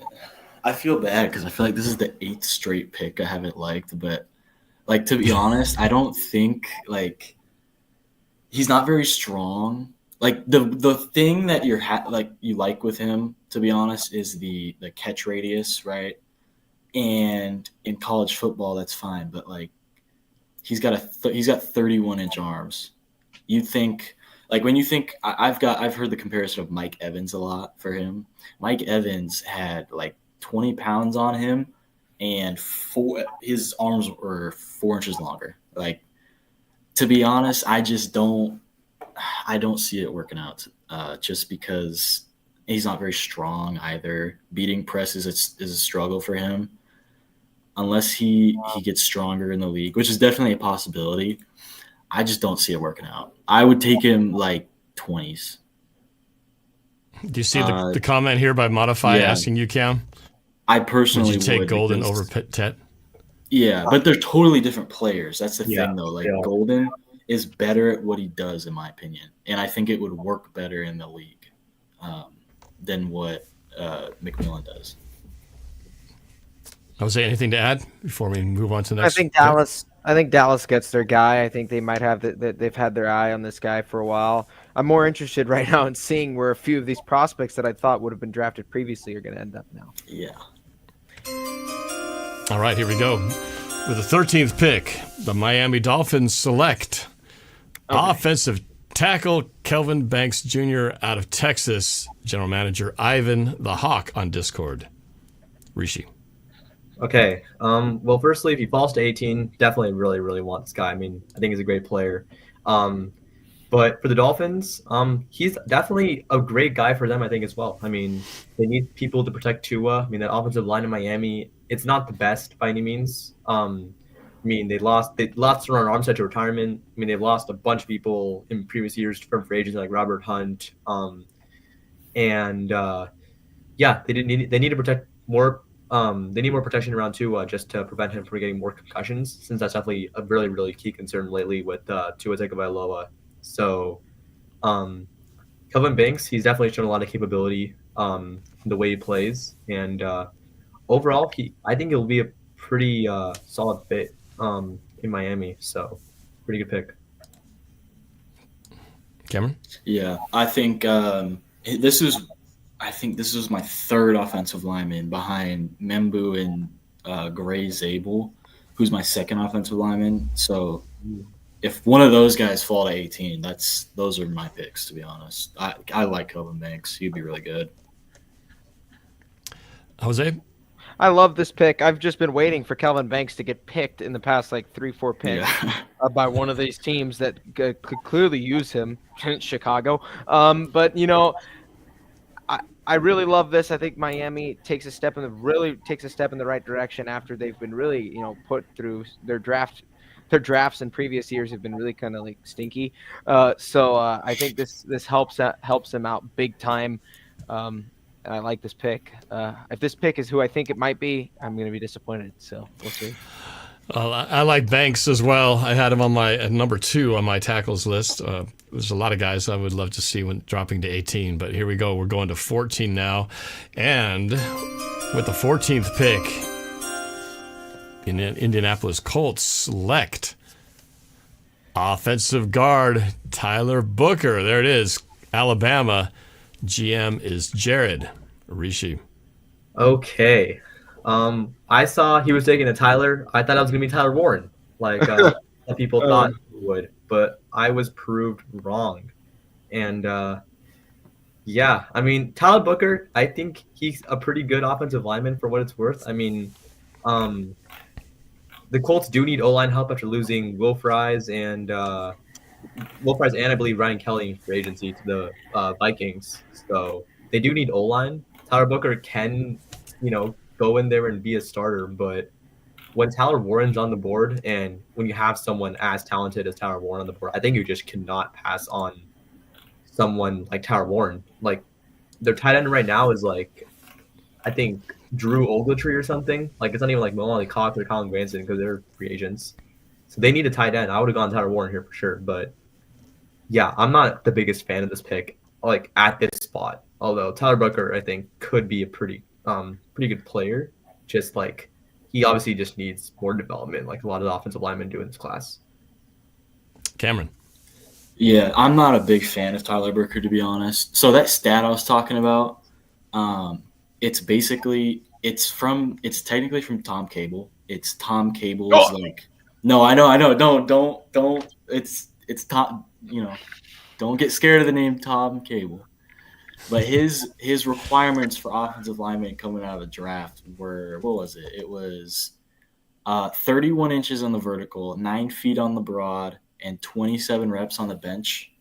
feel bad because I feel like this is the 8th straight pick I haven't liked. But like, to be honest, I don't think like he's not very strong. Like the thing that you like with him, to be honest, is the catch radius, right? And in college football, that's fine, but like he's got 31-inch arms. You think like when you think I've heard the comparison of Mike Evans a lot for him. Mike Evans had like 20 pounds on him, and his arms were 4 inches longer. Like, to be honest, I don't see it working out just because he's not very strong either. Beating press is a struggle for him unless he gets stronger in the league, which is definitely a possibility. I just don't see it working out. I would take him like 20s. Do you see the comment here by Modify asking you, Cam? I personally would you take Golden over Tet? Yeah, but they're totally different players. That's the thing, though. Like Golden is better at what he does, in my opinion, and I think it would work better in the league than what McMillan does. Jose, anything to add before we move on to the next? I think Dallas gets their guy. I think they might have they've had their eye on this guy for a while. I'm more interested right now in seeing where a few of these prospects that I thought would have been drafted previously are going to end up now. Yeah. All right, here we go. With the 13th pick, the Miami Dolphins select offensive tackle Kelvin Banks Jr. out of Texas, general manager Ivan the Hawk on Discord. Rishi. Okay. Well, firstly, if he falls to 18, definitely really, really want this guy. I mean, I think he's a great player. But for the Dolphins, he's definitely a great guy for them, I think, as well. I mean, they need people to protect Tua. I mean, that offensive line in Miami, it's not the best by any means. I mean, they lost Ron Armstead to retirement. I mean, they've lost a bunch of people in previous years from free agents like Robert Hunt. They need to protect more. They need more protection around Tua just to prevent him from getting more concussions, since that's definitely a really, really key concern lately with Tua Tagovailoa. So, Kelvin Banks, he's definitely shown a lot of capability the way he plays, and overall, I think he'll be a pretty solid fit in Miami. So, pretty good pick. Cameron? Yeah, I think this was my third offensive lineman behind Membu and Gray Zabel, who's my second offensive lineman. So if one of those guys fall to 18, those are my picks, to be honest. I like Kelvin Banks. He'd be really good. Jose? I love this pick. I've just been waiting for Kelvin Banks to get picked in the past 3-4 picks by one of these teams that could clearly use him, Chicago. But I really love this. I think Miami takes a step in the right direction after they've been really, put through their draft their drafts in previous years have been really kind of like stinky. So I think this helps him out big time. I like this pick. If this pick is who I think it might be, I'm going to be disappointed. So we'll see. I like Banks as well. I had him on my at number 2 on my tackles list. There's a lot of guys I would love to see when dropping to 18, but here we go. We're going to 14 now, and with the 14th pick, in Indianapolis Colts select offensive guard Tyler Booker. There it is, Alabama. GM is Jared Rishi. Okay. I saw he was taking a Tyler. I thought I was going to be Tyler Warren, like people thought he would, but I was proved wrong. And yeah, I mean, Tyler Booker, I think he's a pretty good offensive lineman for what it's worth. I mean, the Colts do need O-line help after losing Will Fries and I believe Ryan Kelly for agency to the Vikings. So they do need O-line. Tyler Booker can, go in there and be a starter, but when Tyler Warren's on the board and when you have someone as talented as Tyler Warren on the board, I think you just cannot pass on someone like Tyler Warren. Like, their tight end right now is like, I think Drew Ogletree or something. Like, it's not even like Molly Cox or Colin Granson because they're free agents. So they need a tight end. I would have gone Tyler Warren here for sure. But yeah, I'm not the biggest fan of this pick, like at this spot. Although Tyler Booker, I think, could be a pretty good player. Just like, he obviously just needs more development, like a lot of the offensive linemen do in this class. Cameron. Yeah, I'm not a big fan of Tyler Booker, to be honest. So that stat I was talking about, it's technically from Tom Cable. It's Tom Cable's no, I know. Don't. It's Tom. Don't get scared of the name Tom Cable. But his requirements for offensive linemen coming out of the draft were, what was it? It was 31 inches on the vertical, 9 feet on the broad, and 27 reps on the bench.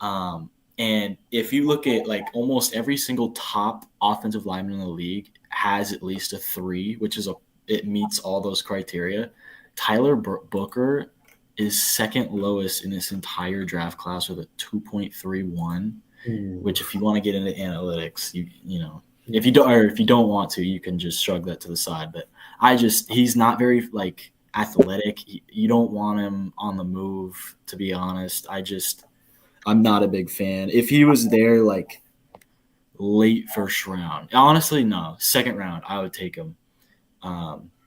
And if you look at like almost every single top offensive lineman in the league has at least a 3, which is it meets all those criteria. Tyler Booker is second lowest in this entire draft class with a 2.31. Which, if you want to get into analytics, if you don't want to, you can just shrug that to the side. But he's not very like athletic. You don't want him on the move, to be honest. I'm not a big fan. If he was there like late first round, honestly, no, second round, I would take him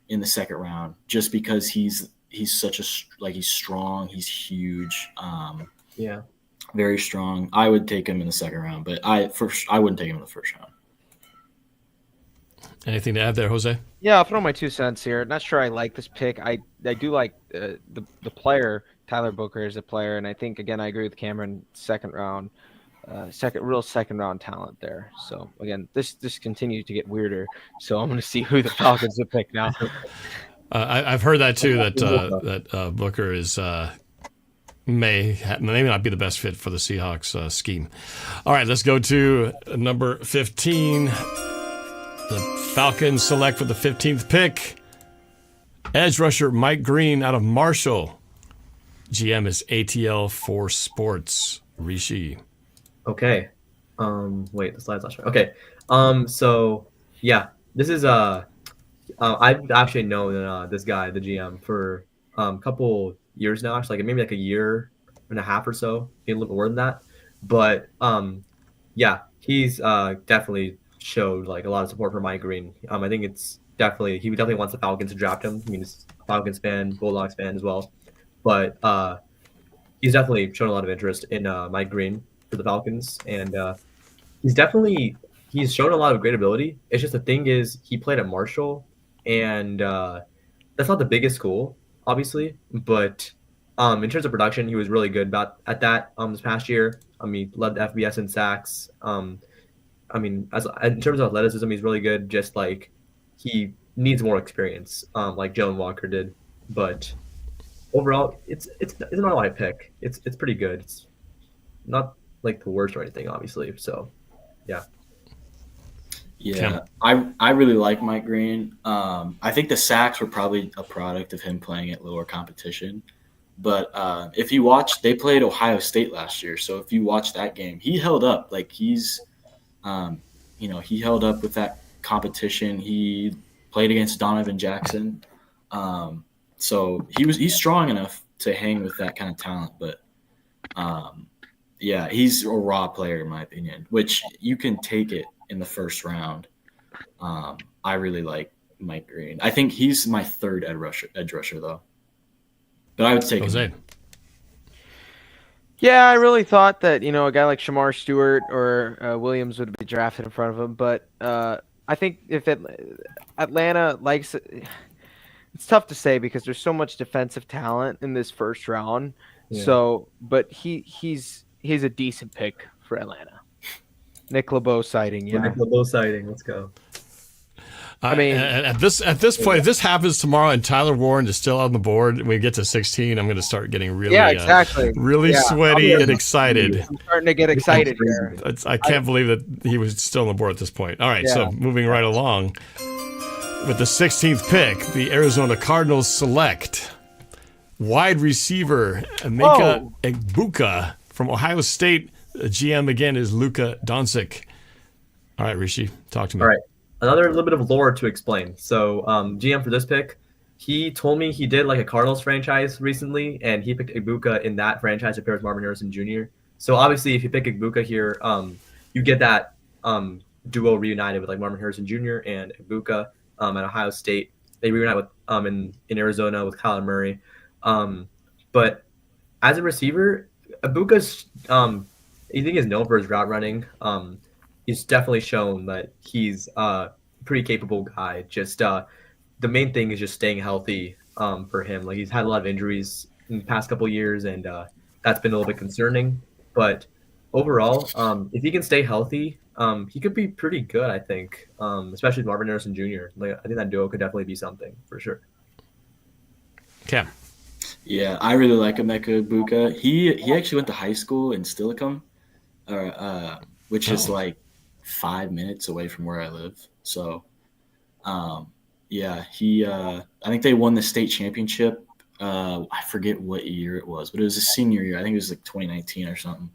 in the second round, just because he's he's strong, he's huge. Yeah. Very strong. I would take him in the second round, but I wouldn't take him in the first round. Anything to add there, Jose? Yeah, I'll throw my 2 cents here. Not sure I like this pick. I do like the player, Tyler Booker, as a player, and I think, again, I agree with Cameron, second round talent there. So, again, this continues to get weirder, so I'm going to see who the Falcons will pick now. I've heard that, too, that Booker is may not be the best fit for the Seahawks scheme. All right, let's go to number 15. The Falcons select for the 15th pick edge rusher Mike Green out of Marshall. GM is ATL for Sports. Rishi. Okay. Wait, the slide's not showing. Okay. So yeah, this is I've actually known this guy, the GM, for a couple years now, actually, maybe like a year and a half or so, maybe a little bit more than that. But yeah, he's definitely showed like a lot of support for Mike Green. I think he definitely wants the Falcons to draft him. I mean, he's a Falcons fan, Bulldogs fan as well. But he's definitely shown a lot of interest in Mike Green for the Falcons, and he's shown a lot of great ability. It's just the thing is, he played at Marshall, and that's not the biggest school, obviously, but in terms of production, he was really good at that this past year. I mean, led the FBS in sacks. I mean, in terms of athleticism, he's really good. Just like, he needs more experience, like Jalen Walker did. But overall, it's not a light pick. It's pretty good. It's not like the worst or anything, obviously. So, yeah. Yeah, I really like Mike Green. I think the sacks were probably a product of him playing at lower competition. But if you watch, they played Ohio State last year. So if you watch that game, he held up. Like he's, he held up with that competition. He played against Donovan Jackson. So he's strong enough to hang with that kind of talent. But he's a raw player in my opinion, which you can take it in the first round. I really like Mike Green. I think he's my third edge rusher though. But I would take him. Yeah, I really thought that, a guy like Shamar Stewart or Williams would be drafted in front of him. But I think if Atlanta likes it, it's tough to say because there's so much defensive talent in this first round. Yeah. So, but he's a decent pick for Atlanta. Nick LeBeau sighting, yeah. Nick LeBeau sighting, let's go. I mean, at this point, if this happens tomorrow and Tyler Warren is still on the board, and we get to 16, I'm going to start getting really, sweaty and excited. I'm starting to get excited here. I can't believe that he was still on the board at this point. All right, so moving right along with the 16th pick, the Arizona Cardinals select wide receiver Emeka Egbuka from Ohio State. The GM again is Luka Doncic. All right, Rishi, talk to me. All right. Another little bit of lore to explain. So GM for this pick, he told me he did like a Cardinals franchise recently, and he picked Egbuka in that franchise to pair with Marvin Harrison Jr. So obviously, if you pick Egbuka here, you get that duo reunited with like Marvin Harrison Jr. and Egbuka at Ohio State. They reunite with in Arizona with Kyler Murray. But as a receiver, Egbuka's I think he's known for his route running. He's definitely shown that he's a pretty capable guy. Just the main thing is just staying healthy for him. Like he's had a lot of injuries in the past couple of years, and that's been a little bit concerning. But overall, if he can stay healthy, he could be pretty good, I think, especially with Marvin Harrison Jr. Like I think that duo could definitely be something for sure. Cam. Yeah, I really like Emeka Egbuka. He actually went to high school in Steilacoom, which is like 5 minutes away from where I live. So, I think they won the state championship. I forget what year it was, but it was a senior year. I think it was like 2019 or something.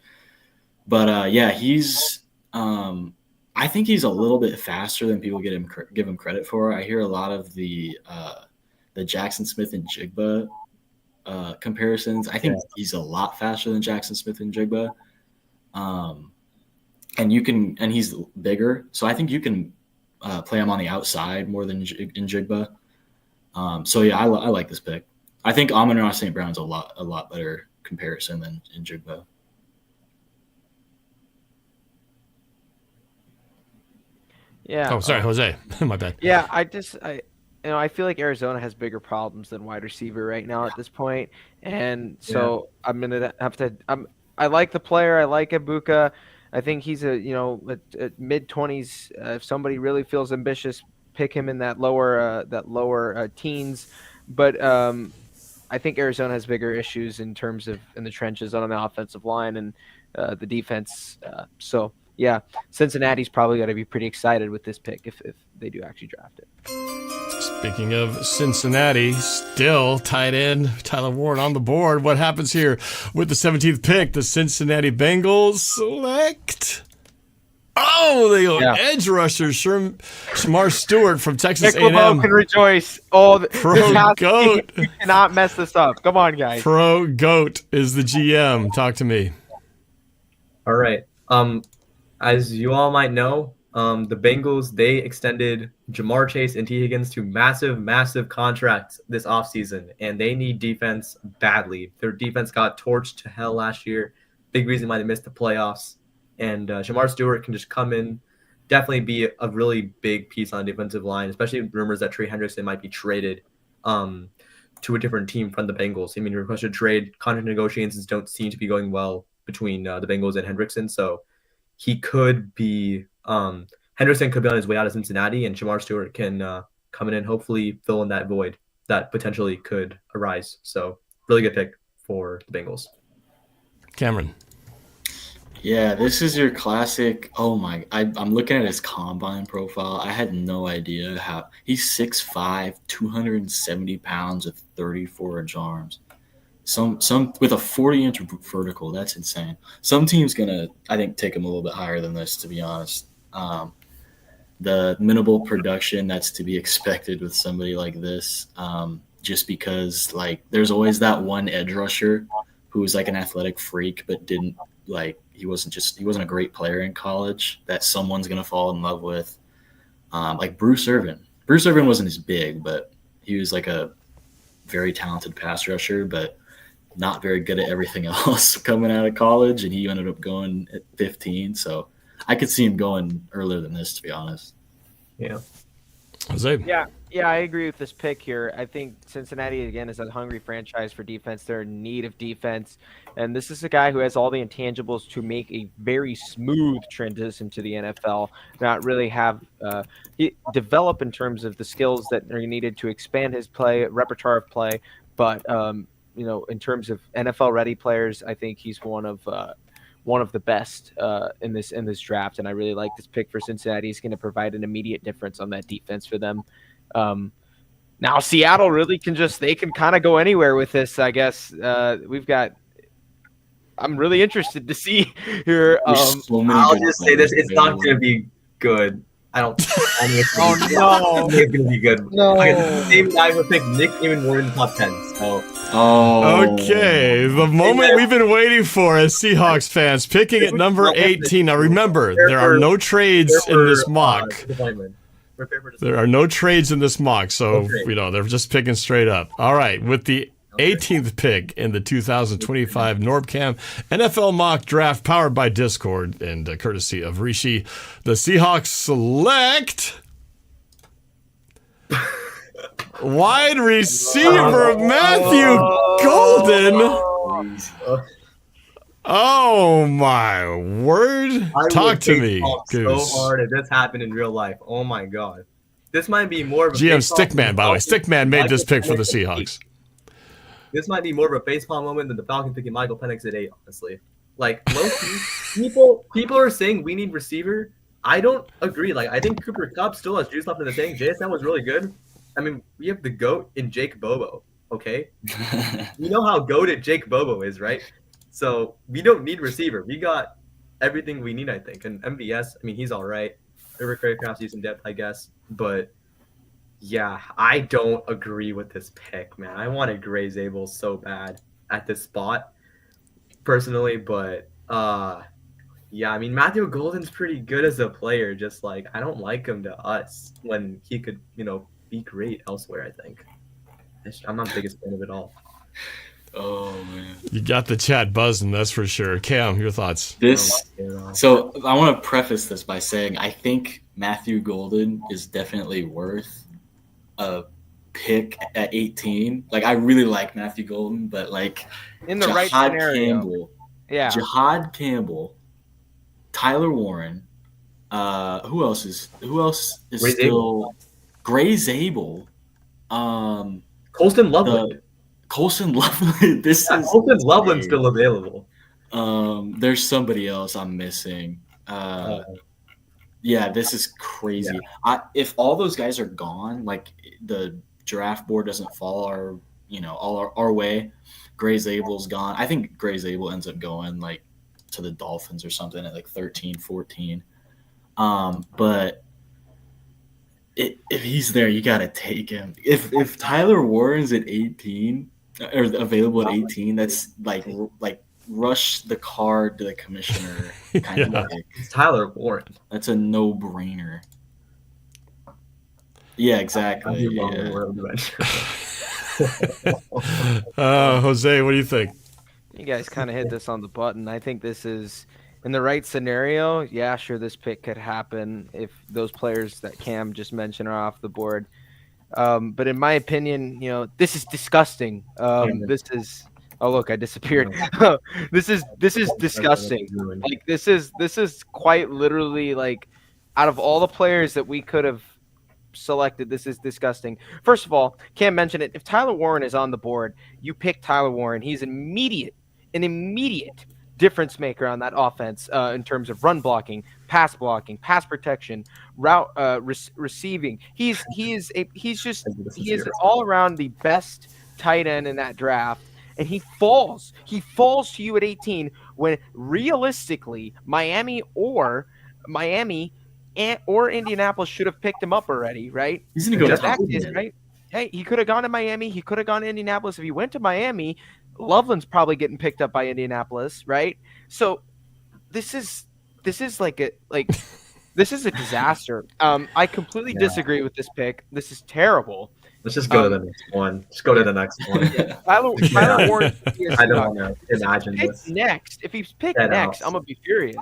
But he's, I think he's a little bit faster than people give him credit for. I hear a lot of the Jackson Smith and Jigba comparisons. I think he's a lot faster than Jackson Smith and Jigba. And he's bigger, so I think you can play him on the outside more than in Jigba. I like this pick. I think Amon-Ra St. Brown's a lot better comparison than in Jigba. Yeah. Oh, sorry, Jose. My bad. Yeah, I feel like Arizona has bigger problems than wide receiver right now at this point, and so I'm gonna have to. I like the player. I like Egbuka. I think he's a mid-20s. If somebody really feels ambitious, pick him in that lower teens. But I think Arizona has bigger issues in terms of in the trenches on the offensive line and the defense. Cincinnati's probably got to be pretty excited with this pick if they do actually draft it. Speaking of Cincinnati, still tight end Tyler Warren on the board. What happens here with the 17th pick? The Cincinnati Bengals select. Oh, they go edge rusher Shamar Stewart from Texas A&M. Nick can rejoice. Oh, Pro Goat. You cannot mess this up. Come on, guys. Pro Goat is the GM. Talk to me. All right. As you all might know, the Bengals, they extended Jamar Chase and T. Higgins to massive contracts this offseason, and they need defense badly. Their defense got torched to hell last year. Big reason why they missed the playoffs. And Shamar Stewart can just come in, definitely be a really big piece on the defensive line, especially rumors that Trey Hendrickson might be traded to a different team from the Bengals. I mean, requested trade, contract negotiations don't seem to be going well between the Bengals and Hendrickson, so he could be Hendrickson could be on his way out of Cincinnati, and Shamar Stewart can come in and hopefully fill in that void that potentially could arise. So really good pick for the Bengals. Cameron. Yeah, this is your classic. Oh my! I'm looking at his combine profile. I had no idea how he's 6'5", 270 pounds with 34-inch arms. Some with a 40-inch vertical. That's insane. Some team's gonna, I think, take him a little bit higher than this. To be honest, the minimal production that's to be expected with somebody like this. Just because like there's always that one edge rusher who was like an athletic freak, but didn't like. He wasn't a great player in college that someone's going to fall in love with. Like Bruce Irvin. Bruce Irvin wasn't as big, but he was like a very talented pass rusher, but not very good at everything else coming out of college. And he ended up going at 15. So I could see him going earlier than this, to be honest. Yeah. Jose? Yeah, I agree with this pick here. I think Cincinnati, again, is a hungry franchise for defense. They're in need of defense. And this is a guy who has all the intangibles to make a very smooth transition to the NFL, not really have develop in terms of the skills that are needed to expand his play, repertoire of play. But, in terms of NFL-ready players, I think he's one of the best in this draft. And I really like this pick for Cincinnati. He's going to provide an immediate difference on that defense for them. Now Seattle really can kind of go anywhere with this, I guess. I'm really interested to see here. I'll just say this: it's not going to be good. I don't think it's going to be good. No. The same guy would pick Nick even more in the top 10. So. Okay, the moment we've been waiting for as Seahawks fans, picking at number 18. Now remember, there are no trades in this mock. There are no trades in this mock, so they're just picking straight up. All right, with the 18th pick in the 2025 NorbFam NFL mock draft powered by Discord and courtesy of Rishi, the Seahawks select wide receiver Matthew Golden. Oh my word! Talk to me. So hard if this happened in real life. Oh my god, this might be more of a GM Stickman. By the way, Stickman made this pick for the Seahawks. This might be more of a facepalm moment than the Falcons picking Michael Penix at 8. Honestly, like low-key, people are saying we need receiver. I don't agree. Like I think Cooper Kupp still has juice left in the tank. JSN was really good. I mean, we have the GOAT in Jake Bobo. Okay, you know how goated Jake Bobo is, right? So we don't need receiver. We got everything we need, I think. And MVS, I mean, he's all right. River Craycraft needs some depth, I guess. But yeah, I don't agree with this pick, man. I wanted Gray Zabel so bad at this spot, personally. But yeah, I mean, Matthew Golden's pretty good as a player. Just like I don't like him to us when he could, be great elsewhere. I think I'm not the biggest fan of it all. Oh man, you got the chat buzzing, that's for sure. Cam, your thoughts? So I want to preface this by saying I think Matthew Golden is definitely worth a pick at 18. Like I really like Matthew Golden, but like in the right scenario, Jahad Campbell, Tyler Warren, who else is still Gray Zabel, Colston Loveland. Colston Loveland. Colston Loveland's still available. There's somebody else I'm missing. Yeah, this is crazy. Yeah. If all those guys are gone, like the draft board doesn't fall our way, Gray Zabel's gone. I think Gray Zabel ends up going like to the Dolphins or something at like 13, 14. But if he's there, you got to take him. If Tyler Warren's at 18 or available at 18, that's like rush the card to the commissioner kind of like. It's Tyler Warren. That's a no-brainer. Yeah, exactly. Jose, what do you think? You guys kind of hit this on the button. I think this is in the right scenario. Yeah, sure, this pick could happen if those players that Cam just mentioned are off the board. But in my opinion, this is disgusting. This is. Oh look, I disappeared. This is disgusting. Like this is quite literally like out of all the players that we could have selected, this is disgusting. First of all, Cam mentioned it. If Tyler Warren is on the board, you pick Tyler Warren. He's an immediate difference maker on that offense in terms of run blocking, pass protection, route receiving. He is all around the best tight end in that draft, and he falls to you at 18 when realistically Miami or Indianapolis should have picked him up already, right? He's gonna go The top fact is, 10. right? Hey, he could have gone to Miami. He could have gone to Indianapolis. If he went to Miami, Loveland's probably getting picked up by Indianapolis, right? So this is this is a disaster. I completely disagree with this pick. This is terrible. Let's just go to the next one. Just go to the next one. Tyler Warren. I don't want to imagine this. Next, if he's picked next, I'm gonna be furious.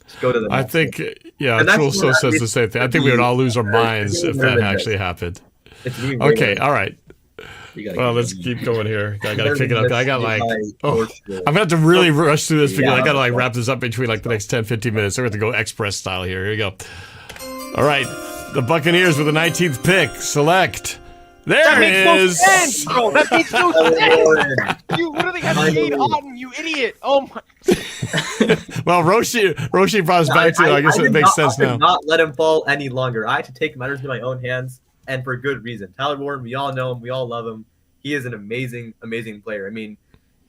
Just go to the next I think, one. yeah, The Trul next so one, says the same thing. I think we would all lose our minds if that actually happened. Okay, all right. Well, let's keep going here. I gotta kick it up. I got I'm gonna have to really rush through this because I gotta wrap this up between the next 10-15 minutes. So we're gonna go express style here. Here you go. All right, the Buccaneers with the 19th pick. Select. There it is. No sense, bro. That makes no sense. You literally have Cade Otton, you idiot. Oh my. Well, Roshi brought us back to. I guess it makes sense now. I did not let him fall any longer. I had to take matters into my own hands, and for good reason. Tyler Warren, we all know him. We all love him. He is an amazing, amazing player. I mean,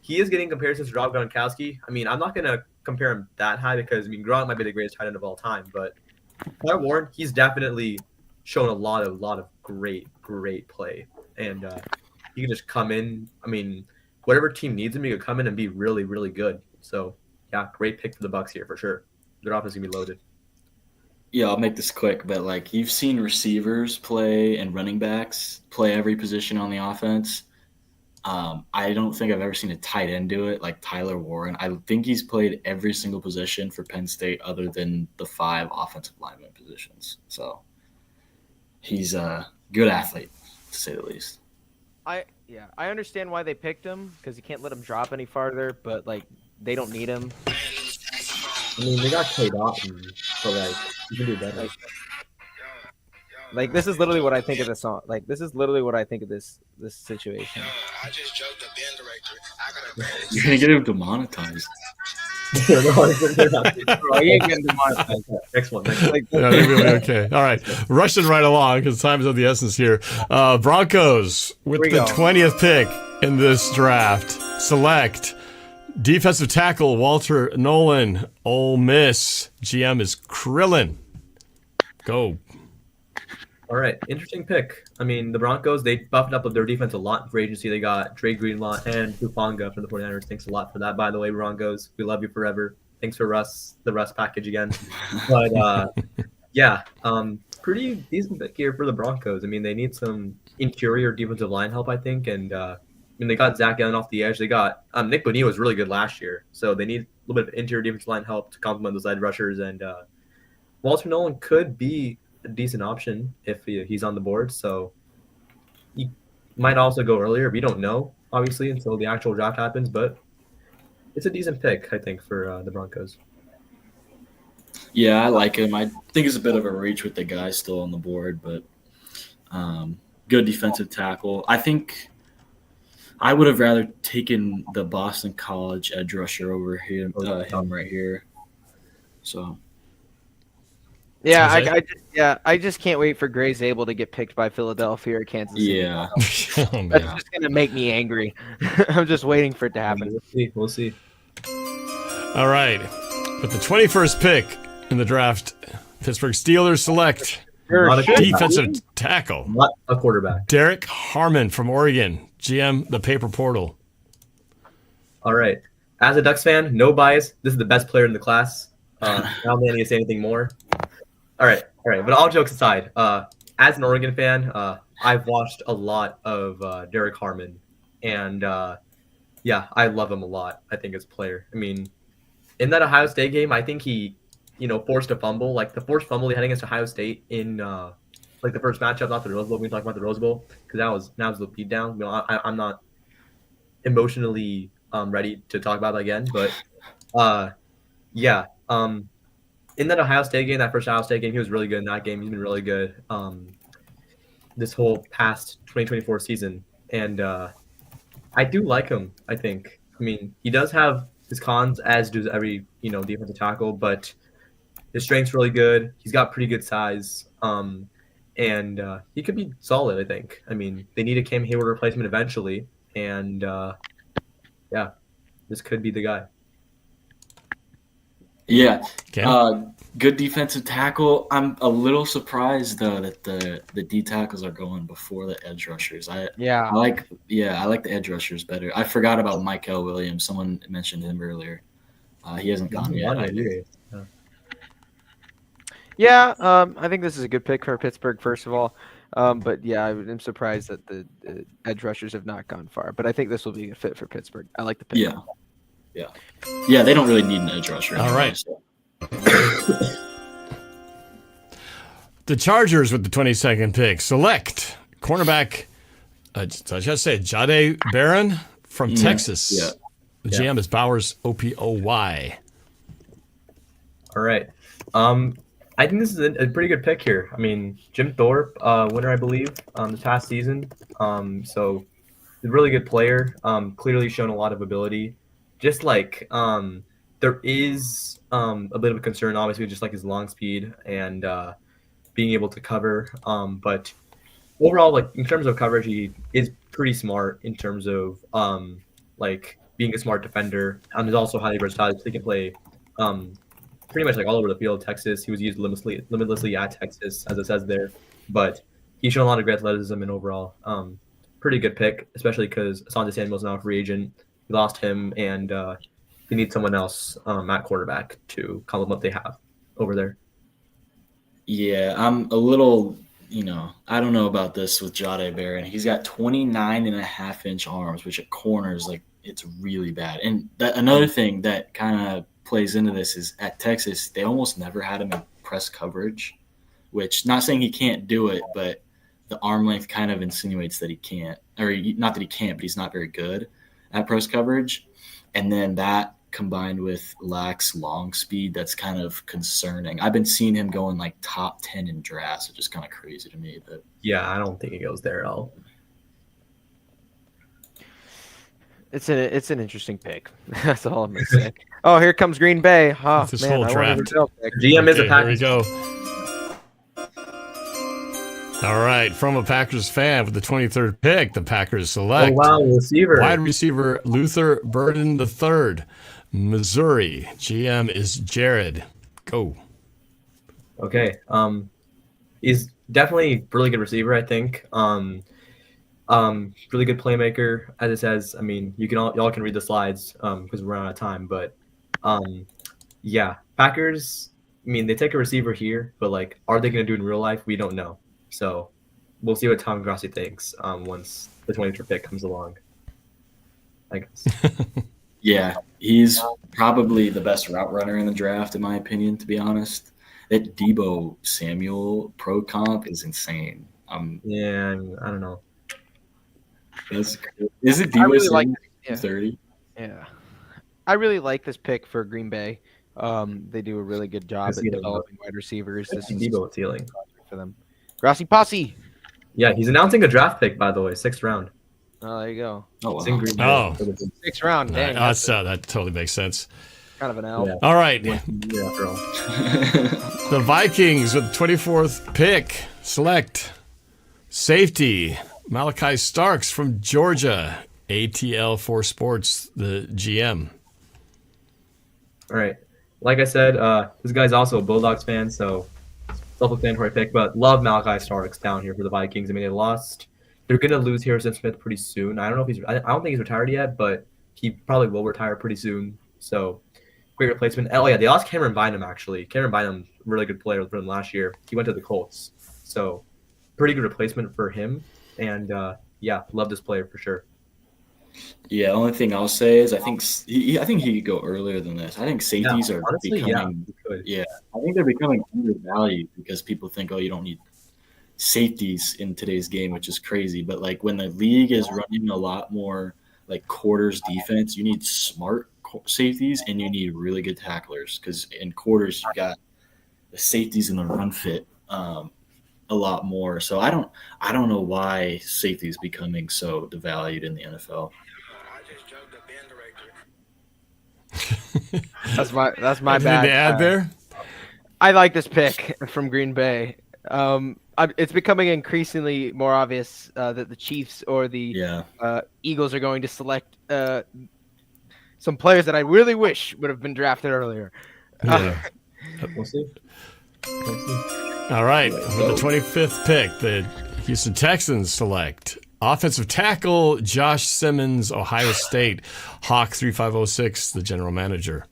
he is getting comparisons to Rob Gronkowski. I mean, I'm not going to compare him that high because, Gronk might be the greatest tight end of all time. But Tyler Warren, he's definitely shown a lot of great play. And he can just come in. I mean, whatever team needs him, he could come in and be really, really good. So, yeah, great pick for the Bucs here for sure. Their offense is going to be loaded. Yeah, I'll make this quick, but you've seen receivers play and running backs play every position on the offense. I don't think I've ever seen a tight end do it like Tyler Warren. I think he's played every single position for Penn State other than the 5 offensive lineman positions. So he's a good athlete, to say the least. I understand why they picked him because you can't let him drop any farther, but they don't need him. I mean, they got Cade Otton, so you can do better. This is literally what I think of the song. This is literally what I think of this situation. I just joked the band director. I gotta You're gonna get him demonetized. Bro, he ain't getting demonetized. Next one. Yeah, they're really okay. All right, rushing right along because time is of the essence here. Broncos with the 20th pick in this draft. Select defensive tackle Walter Nolan. Ole Miss. GM is Krillin. Go. All right, interesting pick. I mean, the Broncos, they buffed up their defense a lot for agency. They got Dre Greenlaw and Hufanga from the 49ers. Thanks a lot for that, by the way, Broncos. We love you forever. Thanks for the Russ package again. But, pretty decent pick here for the Broncos. I mean, they need some interior defensive line help, I think. And, they got Zach Allen off the edge. They got Nick Bonilla was really good last year. So they need a little bit of interior defensive line help to complement those edge rushers. And Walter Nolan could be a decent option if he's on the board. So he might also go earlier. We don't know, obviously, until the actual draft happens. But it's a decent pick, I think, for the Broncos. Yeah, I like him. I think it's a bit of a reach with the guy still on the board, but good defensive tackle. I think I would have rather taken the Boston College edge rusher over him right here. So. Yeah, I just can't wait for Gray Zabel to get picked by Philadelphia or Kansas City. Yeah. That's just going to make me angry. I'm just waiting for it to happen. We'll see. All right. With the 21st pick in the draft, Pittsburgh Steelers select defensive tackle. Not a quarterback. Derek Harmon from Oregon. GM, the paper portal. All right. As a Ducks fan, no bias. This is the best player in the class. I don't think I need to say anything more. All right. But all jokes aside, as an Oregon fan, I've watched a lot of Derek Harmon, and I love him a lot. I think as a player. I mean, in that Ohio State game, I think he, forced a fumble, the forced fumble he had against Ohio State in the first matchup, not the Rose Bowl. We talk about the Rose Bowl because that was the beat down. I'm not emotionally ready to talk about it again, but in that Ohio State game, that first Ohio State game, he was really good in that game. He's been really good this whole past 2024 season. And I do like him, I think. I mean, he does have his cons, as does every defensive tackle, but his strength's really good. He's got pretty good size, and he could be solid. I think. I mean, they need a Cam Hayward replacement eventually, and yeah, this could be the guy. Yeah. Cam? Good defensive tackle. I'm a little surprised though that the D tackles are going before the edge rushers. I like the edge rushers better. I forgot about Michael Williams. Someone mentioned him earlier. He hasn't gone yet. I think this is a good pick for Pittsburgh, first of all. But yeah, I'm surprised that the edge rushers have not gone far. But I think this will be a fit for Pittsburgh. I like the pick. Yeah. They don't really need an edge rusher. All right. So. The Chargers with the 22nd pick select cornerback. I just say Jahdae Barron from Texas. Yeah. The GM is Bowers Opoy. All right. I think this is a pretty good pick here. I mean, Jim Thorpe, winner, I believe, this past season. So a really good player. Clearly shown a lot of ability. Just like there is a bit of a concern, obviously, just like his long speed and being able to cover. But overall, like in terms of coverage, he is pretty smart in terms of like being a smart defender. He's also highly versatile. He can play pretty much like all over the field. Texas, he was used limitlessly at Texas, as it says there. But he's shown a lot of great athleticism and overall pretty good pick, especially because Asante Samuel's now a free agent. We lost him, and they need someone else at quarterback to complement what they have over there. Yeah, I'm a little, I don't know about this with Jahdae Barron. He's got 29.5-inch arms, which at corners, like, it's really bad. And another thing that kind of plays into this is at Texas, they almost never had him in press coverage, which, not saying he can't do it, but the arm length kind of insinuates that he can't. Or not that he can't, but he's not very good at press coverage. And then that combined with lax long speed, that's kind of concerning. I've been seeing him going like top 10 in drafts, which is kind of crazy to me. But yeah, I don't think he goes there at all. It's an interesting pick. That's all I'm gonna say. Oh, here comes Green Bay. Oh, This man, whole I draft. GM is a Here Packers. we go. All right, from a Packers fan with the 23rd pick, the Packers select receiver. wide receiver Luther Burden III, Missouri. GM is Jared. Go. Okay. He's definitely a really good receiver, I think. Really good playmaker, as it says. I mean, y'all can read the slides because we're out of time. But yeah, Packers. I mean, they take a receiver here, but like, are they going to do it in real life? We don't know. So we'll see what Tom Grassi thinks once the 23rd pick comes along, I guess. yeah, he's probably the best route runner in the draft, in my opinion, to be honest. That Deebo Samuel pro comp is insane. Yeah, I don't know. Is it Deebo really Samuel like 30? Yeah. I really like this pick for Green Bay. They do a really good job at developing wide receivers. This is Deebo ceiling for them. Grassy Posse. Yeah, he's announcing a draft pick, by the way, 6th round. Oh, there you go. Oh, It's in wow. Green Bay. Oh. 6th round. Dang, That's that totally makes sense. kind of an L. Yeah. All right, Yeah, after all. the Vikings with the 24th pick select safety Malachi Starks from Georgia. ATL for Sports, the GM. All right. Like I said, this guy's also a Bulldogs fan, so self-explanatory pick, but love Malachi Starks down here for the Vikings. I mean, they're going to lose Harrison Smith pretty soon. I don't know if I don't think he's retired yet, but he probably will retire pretty soon. So great replacement. Oh yeah, they lost Cameron Bynum actually. Cameron Bynum, really good player for them last year. He went to the Colts. So pretty good replacement for him. And yeah, love this player for sure. Yeah, only thing I'll say is I think he could go earlier than this. I think safeties are honestly, becoming I think they're becoming undervalued because people think, oh, you don't need safeties in today's game, which is crazy. But like when the league is running a lot more like quarters defense, you need smart safeties and you need really good tacklers because in quarters you got the safeties in the run fit a lot more. So I don't know why safety is becoming so devalued in the NFL. I just joked the band That's my Anything bad. to add there? I like this pick from Green Bay. It's becoming increasingly more obvious that the Chiefs or the Eagles are going to select some players that I really wish would have been drafted earlier. Yeah. We'll see. All right. With the 25th pick, the Houston Texans select offensive tackle Josh Simmons, Ohio State. Hawk 3506, the general manager.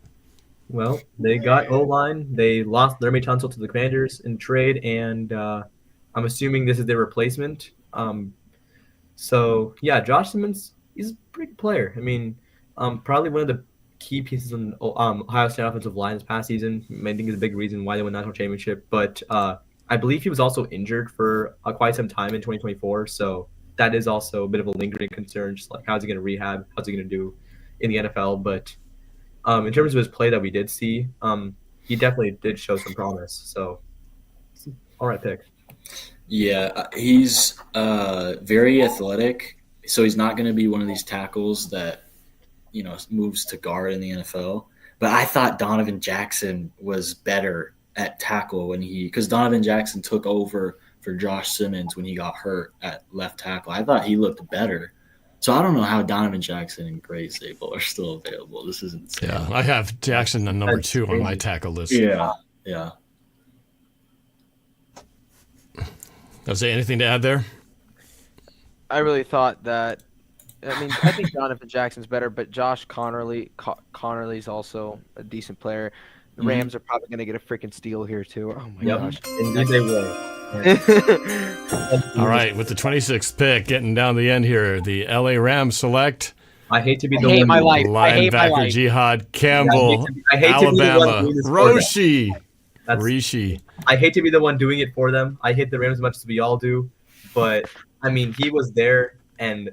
Well, they got O-line. They lost Laremy Tunsil to the Commanders in trade, and I'm assuming this is their replacement. So, yeah, Josh Simmons, he's a pretty good player. I mean, probably one of the key pieces in Ohio State offensive line this past season. I think is a big reason why they won the national championship. But I believe he was also injured for quite some time in 2024, so that is also a bit of a lingering concern, just like how's he going to rehab, how's he going to do in the NFL. But in terms of his play that we did see, he definitely did show some promise. So, all right pick. Yeah, he's very athletic, so he's not going to be one of these tackles that, moves to guard in the NFL. But I thought Donovan Jackson was better at tackle because Donovan Jackson took over for Josh Simmons when he got hurt at left tackle. I thought he looked better. So I don't know how Donovan Jackson and Gray Zabel are still available. This is insane. Yeah, I have Jackson at number 2 on my tackle list. Yeah. Is there anything to add there? I really thought that. I think Donovan Jackson's better, but Josh Connerly's also a decent player. The Rams are probably going to get a freaking steal here too. Oh my gosh! Indeed they will. All right, with the 26th pick, getting down the end here, the LA Rams select. I hate to be the hate one. my life. Linebacker Jihad Campbell, I hate to be the one Alabama. doing this for them. Rishi. I hate to be the one doing it for them. I hate the Rams as much as we all do, but he was there, and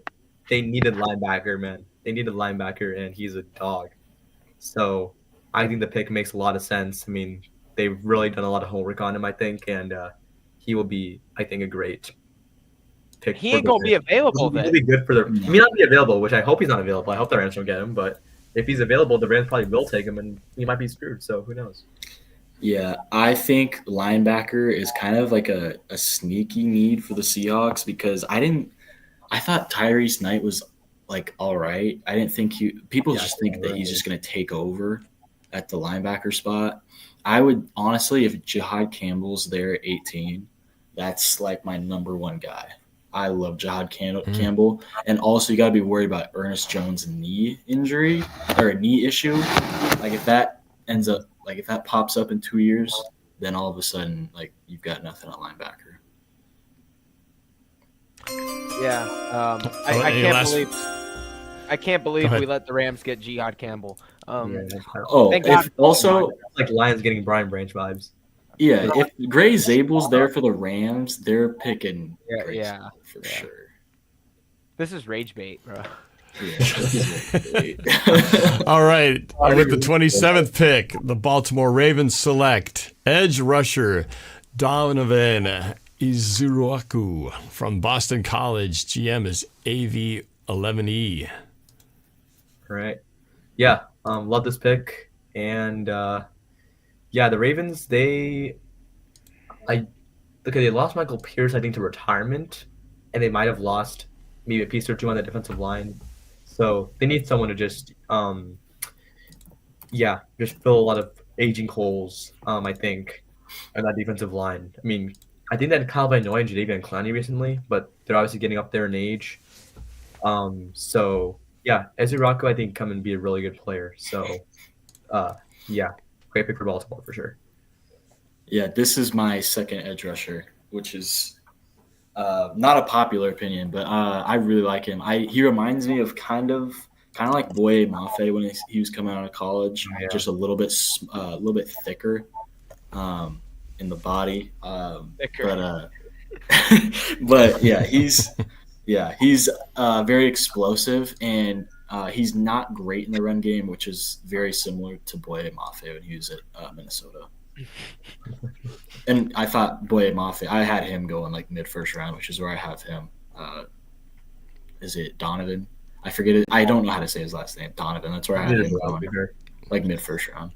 they needed linebacker, man. They needed linebacker, and he's a dog. So I think the pick makes a lot of sense. They've really done a lot of homework on him, I think, and he will be, I think, a great pick. He ain't gonna be available then. He'll be good for the. He may not be available, which I hope he's not available. I hope the Rams don't get him, but if he's available, the Rams probably will take him, and he might be screwed. So who knows? Yeah, I think linebacker is kind of like a sneaky need for the Seahawks because I thought Tyrese Knight was like all right. I didn't think people just think that he's just going to take over at the linebacker spot. I would honestly, if Jihad Campbell's there at 18, that's like my number one guy. I love Jihad Campbell. And also you got to be worried about Ernest Jones' knee injury or a knee issue. Like if that pops up in 2 years, then all of a sudden, like you've got nothing at linebacker. Yeah, I can't believe we let the Rams get Jihad Campbell. Thank God. Also, like Lions getting Brian Branch vibes. Yeah, if Gray Zabel's there for the Rams, they're picking. For sure. This is rage bait, bro. All right, with the 27th pick, the Baltimore Ravens select edge rusher Donovan Izuruaku from Boston College. GM is AV11E. Right. Yeah. Love this pick. And the Ravens, they lost Michael Pierce, I think, to retirement, and they might have lost maybe a piece or two on the defensive line. So they need someone to just fill a lot of aging holes, I think, on that defensive line. I think that Kyle Van Noy and Jadeveon Clowney recently, but they're obviously getting up there in age. Ezuraku, I think, come and be a really good player. So, great pick for Baltimore for sure. Yeah, this is my second edge rusher, which is not a popular opinion, but I really like him. He reminds me of kind of like Boye Mafe when he was coming out of college, just a little bit thicker in the body. But he's very explosive, and he's not great in the run game, which is very similar to Boye Mafe when he was at Minnesota. And I thought Boye Mafe, I had him going like mid-first round, which is where I have him. Is it Donovan? I forget it. I don't know how to say his last name. Donovan. That's where I had him going. like mid first round.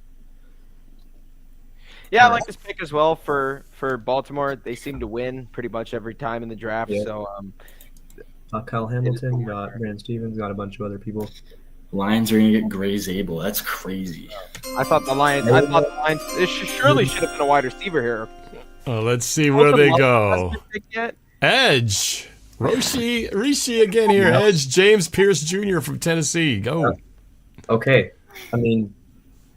Yeah, I like this pick as well for Baltimore. They seem to win pretty much every time in the draft. Yeah. So Kyle Hamilton, got Brandon Stevens, got a bunch of other people. Lions are gonna get Gray Zabel. That's crazy. I thought the Lions. It surely should have been a wide receiver here. Let's see where they go. Edge. Rishi again here. Edge James Pierce Jr. from Tennessee. Go. Okay. I mean,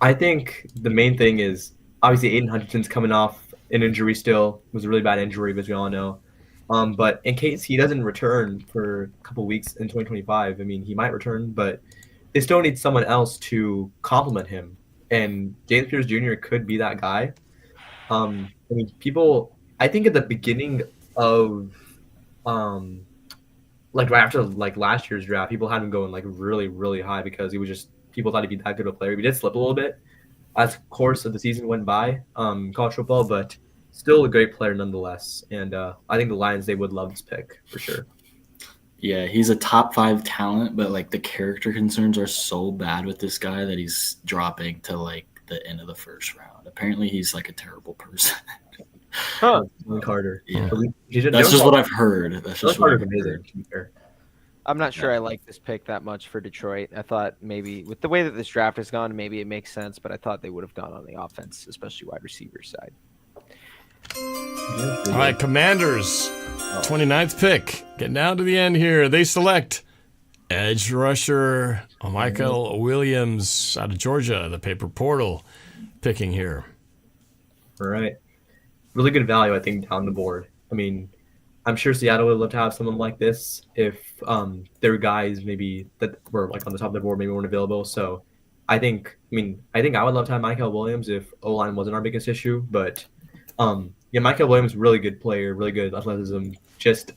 I think the main thing is obviously Aiden Hutchinson's coming off an injury still. It was a really bad injury, as we all know. But in case he doesn't return for a couple weeks in 2025, I mean, he might return, but they still need someone else to complement him. And James Pierce Jr. could be that guy. I mean, I think at the beginning of, right after last year's draft, people had him going really, really high because people thought he'd be that good of a player. He did slip a little bit as the course of the season went by, college football, but still a great player nonetheless. And I think the Lions, they would love this pick for sure. Yeah, he's a top 5 talent, but the character concerns are so bad with this guy that he's dropping to the end of the first round. Apparently, he's a terrible person. Huh. Carter. Yeah. That's just what I've heard. That's just what I've heard. I'm not sure I like this pick that much for Detroit. I thought maybe with the way that this draft has gone, maybe it makes sense, but I thought they would have gone on the offense, especially wide receiver side. All right, Commanders, 29th pick. Getting down to the end here. They select edge rusher Michael Williams out of Georgia, the paper portal picking here. All right. Really good value, I think, down the board. I mean, I'm sure Seattle would love to have someone like this if their guys maybe that were on the top of the board maybe weren't available. So I think I would love to have Michael Williams if O-line wasn't our biggest issue. But Michael Williams, really good player, really good athleticism. Just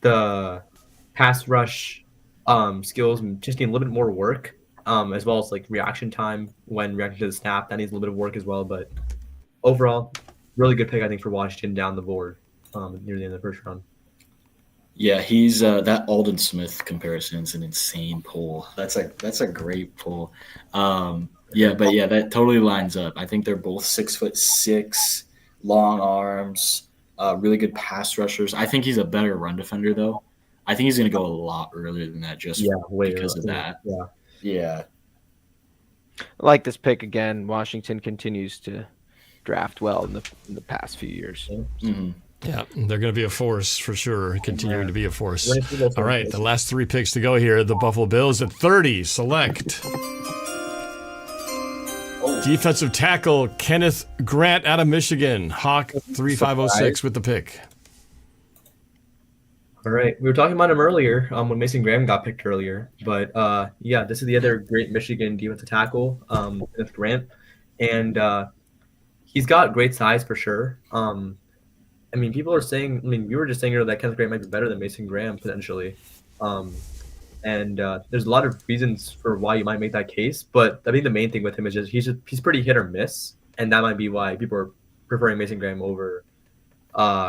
the pass rush skills just need a little bit more work, as well as reaction time when reacting to the snap. That needs a little bit of work as well. But overall, really good pick, I think, for Washington down the board near the end of the first round. Yeah, he's that Aldon Smith comparison is an insane pull. That's a great pull. That totally lines up. I think they're both 6'6", long arms, really good pass rushers. I think he's a better run defender though. I think he's going to go a lot earlier than that because of that. Yeah. I like this pick again. Washington continues to draft well in the past few years. Mm-hmm. Yeah, they're going to be a force for sure, continuing to be a force. All right, the last 3 picks to go here. The Buffalo Bills at 30 select defensive tackle Kenneth Grant out of Michigan. Hawk 3506 with the pick. All right, we were talking about him earlier when Mason Graham got picked earlier. But this is the other great Michigan defensive tackle, Kenneth Grant. And he's got great size for sure. People are saying, we were just saying earlier that Kenneth Grant might be better than Mason Graham potentially. There's a lot of reasons for why you might make that case. But I think the main thing with him is he's pretty hit or miss. And that might be why people are preferring Mason Graham over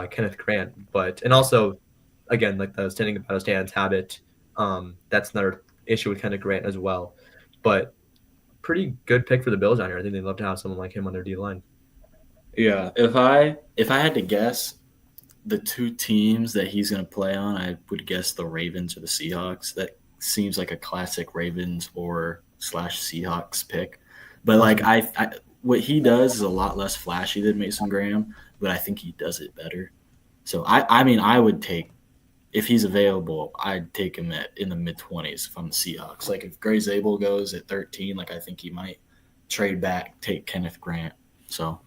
Kenneth Grant. And also, again, the standing about his stance habit, that's another issue with Kenneth Grant as well. But pretty good pick for the Bills down here. I think they'd love to have someone like him on their D-line. Yeah, if I had to guess the 2 teams that he's going to play on, I would guess the Ravens or the Seahawks. That seems like a classic Ravens or /Seahawks pick. But what he does is a lot less flashy than Mason Graham, but I think he does it better. So I would take, if he's available, I'd take him in the mid-20s if I'm the Seahawks. If Gray Zabel goes at 13, I think he might trade back, take Kenneth Grant. So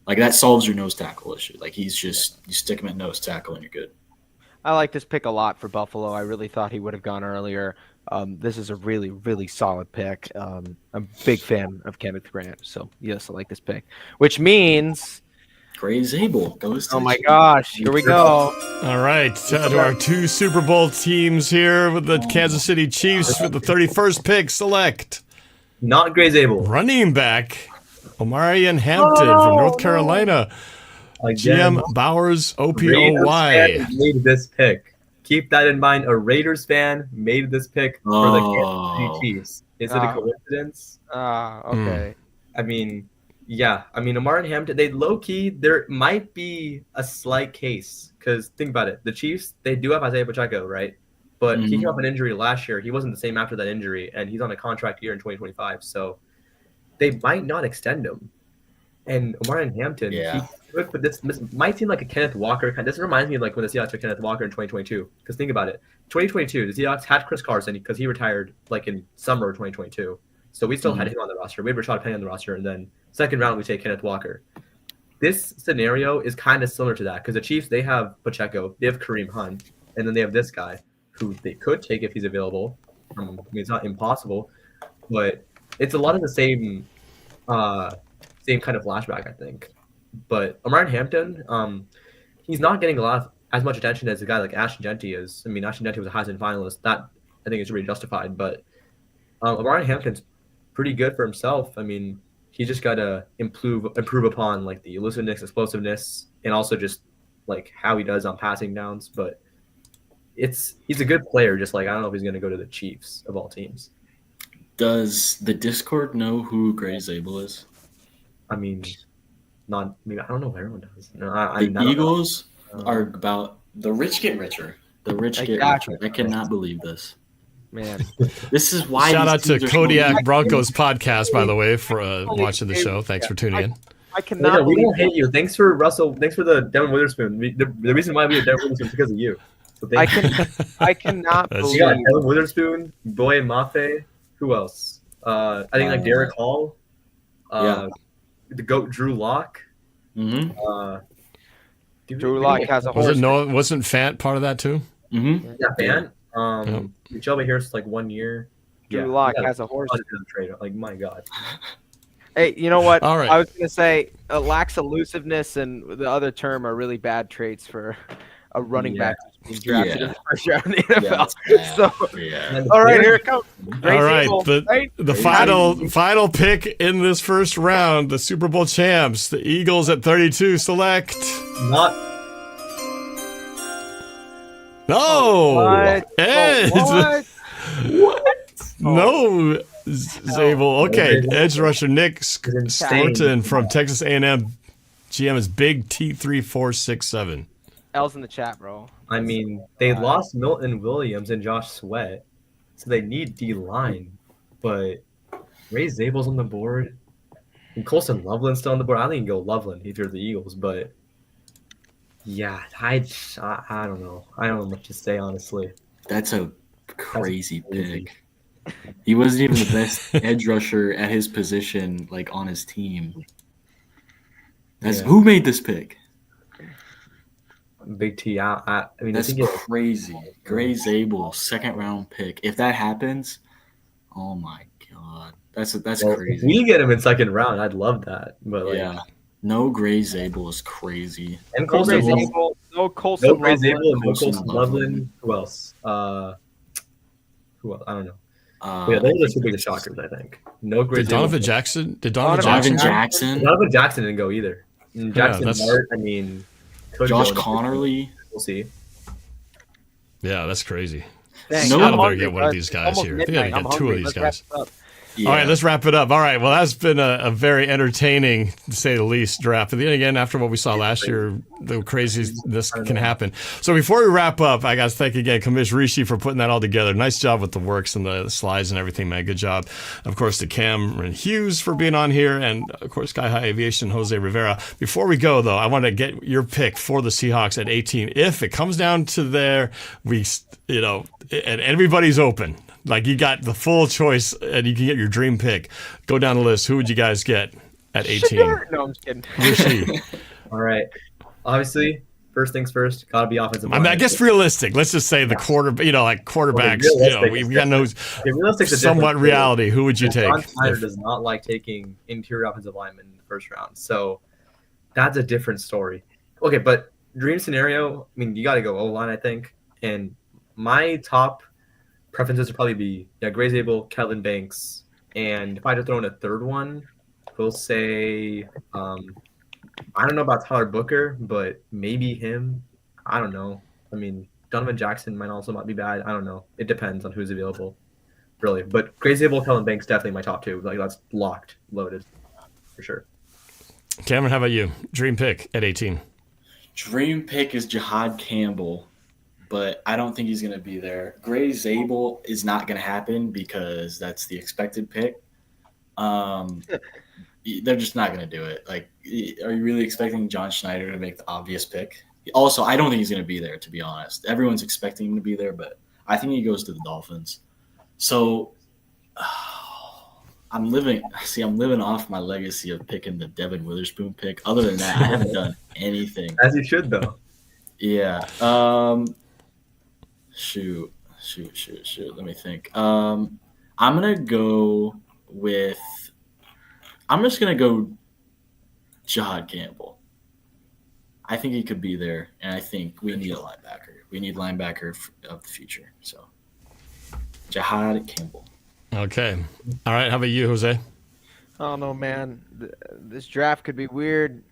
that solves your nose tackle issue. He's just, you stick him at nose tackle and you're good. I like this pick a lot for Buffalo. I really thought he would have gone earlier. This is a really, really solid pick. I'm a big fan of Kenneth Grant. So, yes, I like this pick. Which means Gray Zabel goes to my gosh, here we go. All right, to our 2 Super Bowl teams here with the Kansas City Chiefs with the 31st pick. Select not Gray Zabel. Running back Omarion Hampton from North Carolina. Again, GM Bowers OPOY made this pick. Keep that in mind. A Raiders fan made this pick for the Kansas City Chiefs. Is it a coincidence? Okay. I mean, yeah. I mean, Omar and Hampton, they low-key, there might be a slight case. Because think about it. The Chiefs, they do have Isaiah Pacheco, right? But he came off an injury last year. He wasn't the same after that injury, and he's on a contract year in 2025. So they might not extend him. And Omar and Hampton, but this might seem like a Kenneth Walker kind. This reminds me of like when the Seahawks took Kenneth Walker in 2022. Because think about it, 2022, the Seahawks had Chris Carson because he retired like in summer of 2022. So we still had him on the roster. We had Rashad Penny on the roster, and then second round we take Kenneth Walker. This scenario is kind of similar to that because the Chiefs, they have Pacheco, they have Kareem Hunt, and then they have this guy who they could take if he's available. I mean, it's not impossible, but it's a lot of the same kind of flashback, I think. But Omar Hampton, he's not getting as much attention as a guy like Ashton Genty is. I mean, Ashton Genty was a Heisman finalist. That I think is really justified. But Omar Hampton's pretty good for himself. I mean, he just got to improve upon like the elusiveness, explosiveness, and also just like how he does on passing downs. But he's a good player. Just like I don't know if he's going to go to the Chiefs of all teams. Does the Discord know who Gray Zabel is? I mean, not maybe. I don't know if everyone does. No, the Eagles are about the rich get richer. The rich get richer. I cannot believe this. Man, this is why. Shout out to Kodiak Broncos podcast, by the way, for watching the show. Thanks for tuning in. I cannot. We don't hate you. Thanks for Russell. Thanks for the Devin Witherspoon. The reason why we have Devin Witherspoon is because of you. So I cannot believe. You got Devin Witherspoon, Boye Mafe. Who else? I think like Derek Hall. The GOAT Drew Lock. Drew Lock has a horse. Wasn't Fant part of that too? Yeah, Fant. Shelby Harris like 1 year. Drew Lock has a horse. Like my God. Hey, you know what? All right. I was gonna say lacks elusiveness and the other term are really bad traits for a running back being drafted in the first round in the NFL. All right, here it comes. All right, the final pick in this first round, the Super Bowl champs, the Eagles at 32 select. No, Zabel. Okay, edge rusher Nick Storton from Texas A&M. GM is Big T3467. L's in the chat, bro. I mean, they lost Milton Williams and Josh Sweat, so they need D-line. But Ray Zabel's on the board. And Colson Loveland's still on the board. I think you can go Loveland if you're the Eagles, but yeah, I don't know. I don't know much to say, honestly. That's a crazy pick. He wasn't even the best edge rusher at his position, like on his team. Who made this pick? Big T. I mean, that's I think crazy. Gray Zabel, second round pick. If that happens, oh my God, that's crazy. If we get him in second round, I'd love that. But no Gray Zabel is crazy. And Colson Zabel, no Colson Gray Zabel, and no Colson Loveland. Who else? I don't know. Those are the two biggest shockers, I think. No Gray Zabel. Donovan Jackson? Donovan Jackson? Donovan Jackson didn't go either. Jackson, Meritt, I mean. Josh Connerly. We'll see. Yeah, that's crazy. Dang, Gotta better get one of these guys here. We gotta get two of these guys. Yeah. All right, let's wrap it up. All right, well, that's been a very entertaining, to say the least, draft. But then again, after what we saw last year, the craziness can happen. So before we wrap up, I got to thank again Commish Rishi for putting that all together. Nice job with the works and the slides and everything, man. Good job. Of course, to Cameron Hughes for being on here, and of course, Sky High Aviation, Jose Rivera. Before we go, though, I want to get your pick for the Seahawks at 18. If it comes down to there, and everybody's open. Like, you got the full choice, and you can get your dream pick. Go down the list. Who would you guys get at 18? No, I'm just kidding. All right. Obviously, first things first, got to be offensive line. I mean, I guess realistic. Let's just say the quarterbacks. We've got no somewhat reality. Who would you take? John Schneider does not like taking interior offensive linemen in the first round. So that's a different story. Okay, but dream scenario, I mean, you got to go O-line, I think. And my top preferences would probably be Gray Zabel, Kellen Banks, and if I had to throw in a third one, we'll say I don't know about Tyler Booker, but maybe him. I don't know. I mean, Donovan Jackson might be bad. I don't know. It depends on who's available. really. But Gray Zabel, Kellen Banks, definitely my top 2. Like that's locked, loaded, for sure. Cameron, how about you? Dream pick at 18. Dream pick is Jihad Campbell, but I don't think he's going to be there. Gray Zabel is not going to happen because that's the expected pick. They're just not going to do it. Like, are you really expecting John Schneider to make the obvious pick? Also, I don't think he's going to be there, to be honest. Everyone's expecting him to be there, but I think he goes to the Dolphins. So I'm living off my legacy of picking the Devin Witherspoon pick. Other than that, I haven't done anything. As you should, though. Yeah. Shoot. Let me think. I'm just gonna go Jihad Campbell. I think he could be there, and I think we need a linebacker. We need linebacker of the future. So Jihad Campbell. Okay. All right. How about you, Jose? I don't know, man. This draft could be weird.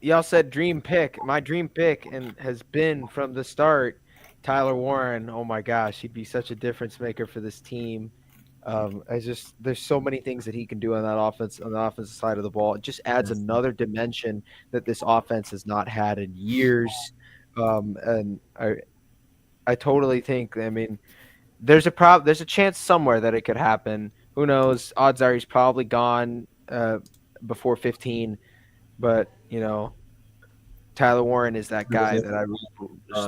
Y'all said dream pick. My dream pick has been from the start Tyler Warren. Oh my gosh, he'd be such a difference maker for this team. There's so many things that he can do on the offensive side of the ball. It just adds another dimension that this offense has not had in years. And I totally think. I mean, there's a chance somewhere that it could happen. Who knows? Odds are he's probably gone before 15. But Tyler Warren is that guy that I really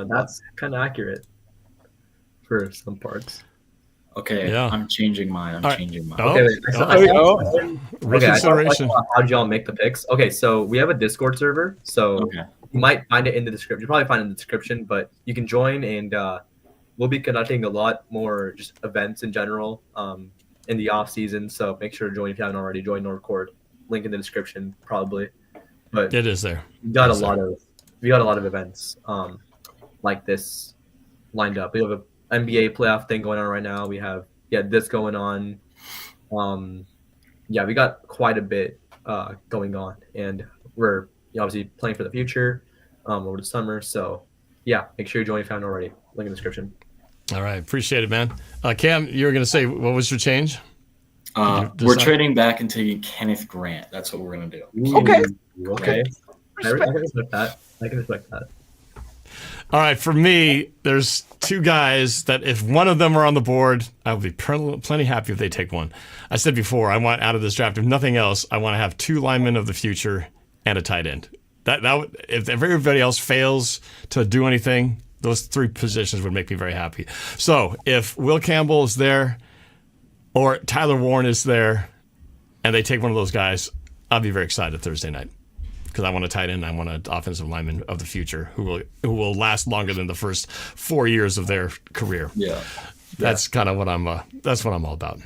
that's kind of accurate for some parts. Okay, yeah. I'm changing mine. Okay, Reconsideration. How did y'all make the picks? Okay, so we have a Discord server, so you might find it in the description. You'll probably find it in the description, but you can join, and we'll be conducting a lot more just events in general in the off season. So make sure to join if you haven't already. Join Nordcord. Link in the description, probably. But it is there. We got a lot of events like this lined up. We have an NBA playoff thing going on right now. We have this going on. We got quite a bit going on, and we're obviously playing for the future over the summer. So make sure you join if you haven't already. Link in the description. All right, appreciate it, man. Cam, you were going to say, what was your change? We're trading back and taking Kenneth Grant. That's what we're going to do. Okay. I can respect that. All right, for me, there's 2 guys that if one of them are on the board, I would be plenty happy if they take one. I said before, I want out of this draft, if nothing else, I want to have 2 linemen of the future and a tight end. That would, if everybody else fails to do anything, those 3 positions would make me very happy. So if Will Campbell is there or Tyler Warren is there and they take one of those guys, I'll be very excited Thursday night. Because I want a tight end, I want an offensive lineman of the future who will last longer than the first 4 years of their career. Yeah, that's kind of what that's what I'm all about.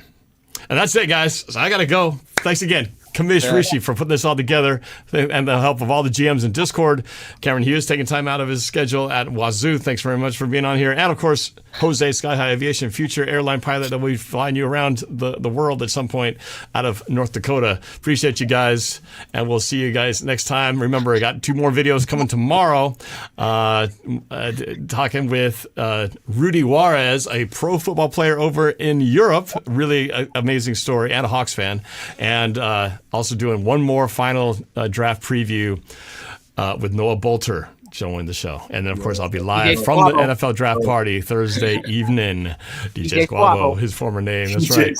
And that's it, guys. So I gotta go. Thanks again, Kamish Rishi, for putting this all together, and the help of all the GMs in Discord. Cameron Hughes taking time out of his schedule at Wazoo. Thanks very much for being on here. And of course, Jose, Sky High Aviation, future airline pilot that will be flying you around the world at some point out of North Dakota. Appreciate you guys, and we'll see you guys next time. Remember, I got 2 more videos coming tomorrow. Talking with Rudy Juarez, a pro football player over in Europe. Really amazing story, and a Hawks fan. And also doing one more final draft preview with Noah Bolter joining the show. And then, of course, I'll be live from the NFL draft party Thursday evening. DJ Squabo, his former name. That's right.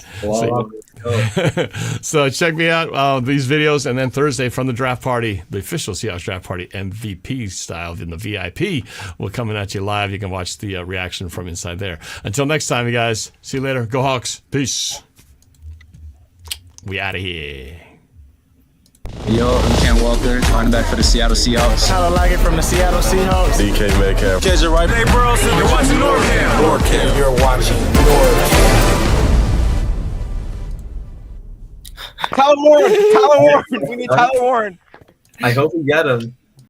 So check me out, these videos. And then Thursday from the draft party, the official Seahawks draft party, MVP style in the VIP, will coming at you live. You can watch the reaction from inside there. Until next time, you guys. See you later. Go Hawks. Peace. We out of here. Yo, I'm Cam Walker, running back for the Seattle Seahawks. Tyler Lockett from the Seattle Seahawks. DK Metcalf. KJ Wright. Hey, Burleson. You're watching NorbFam. You're watching NorbFam. Tyler Warren. We need Tyler Warren. I hope we get him.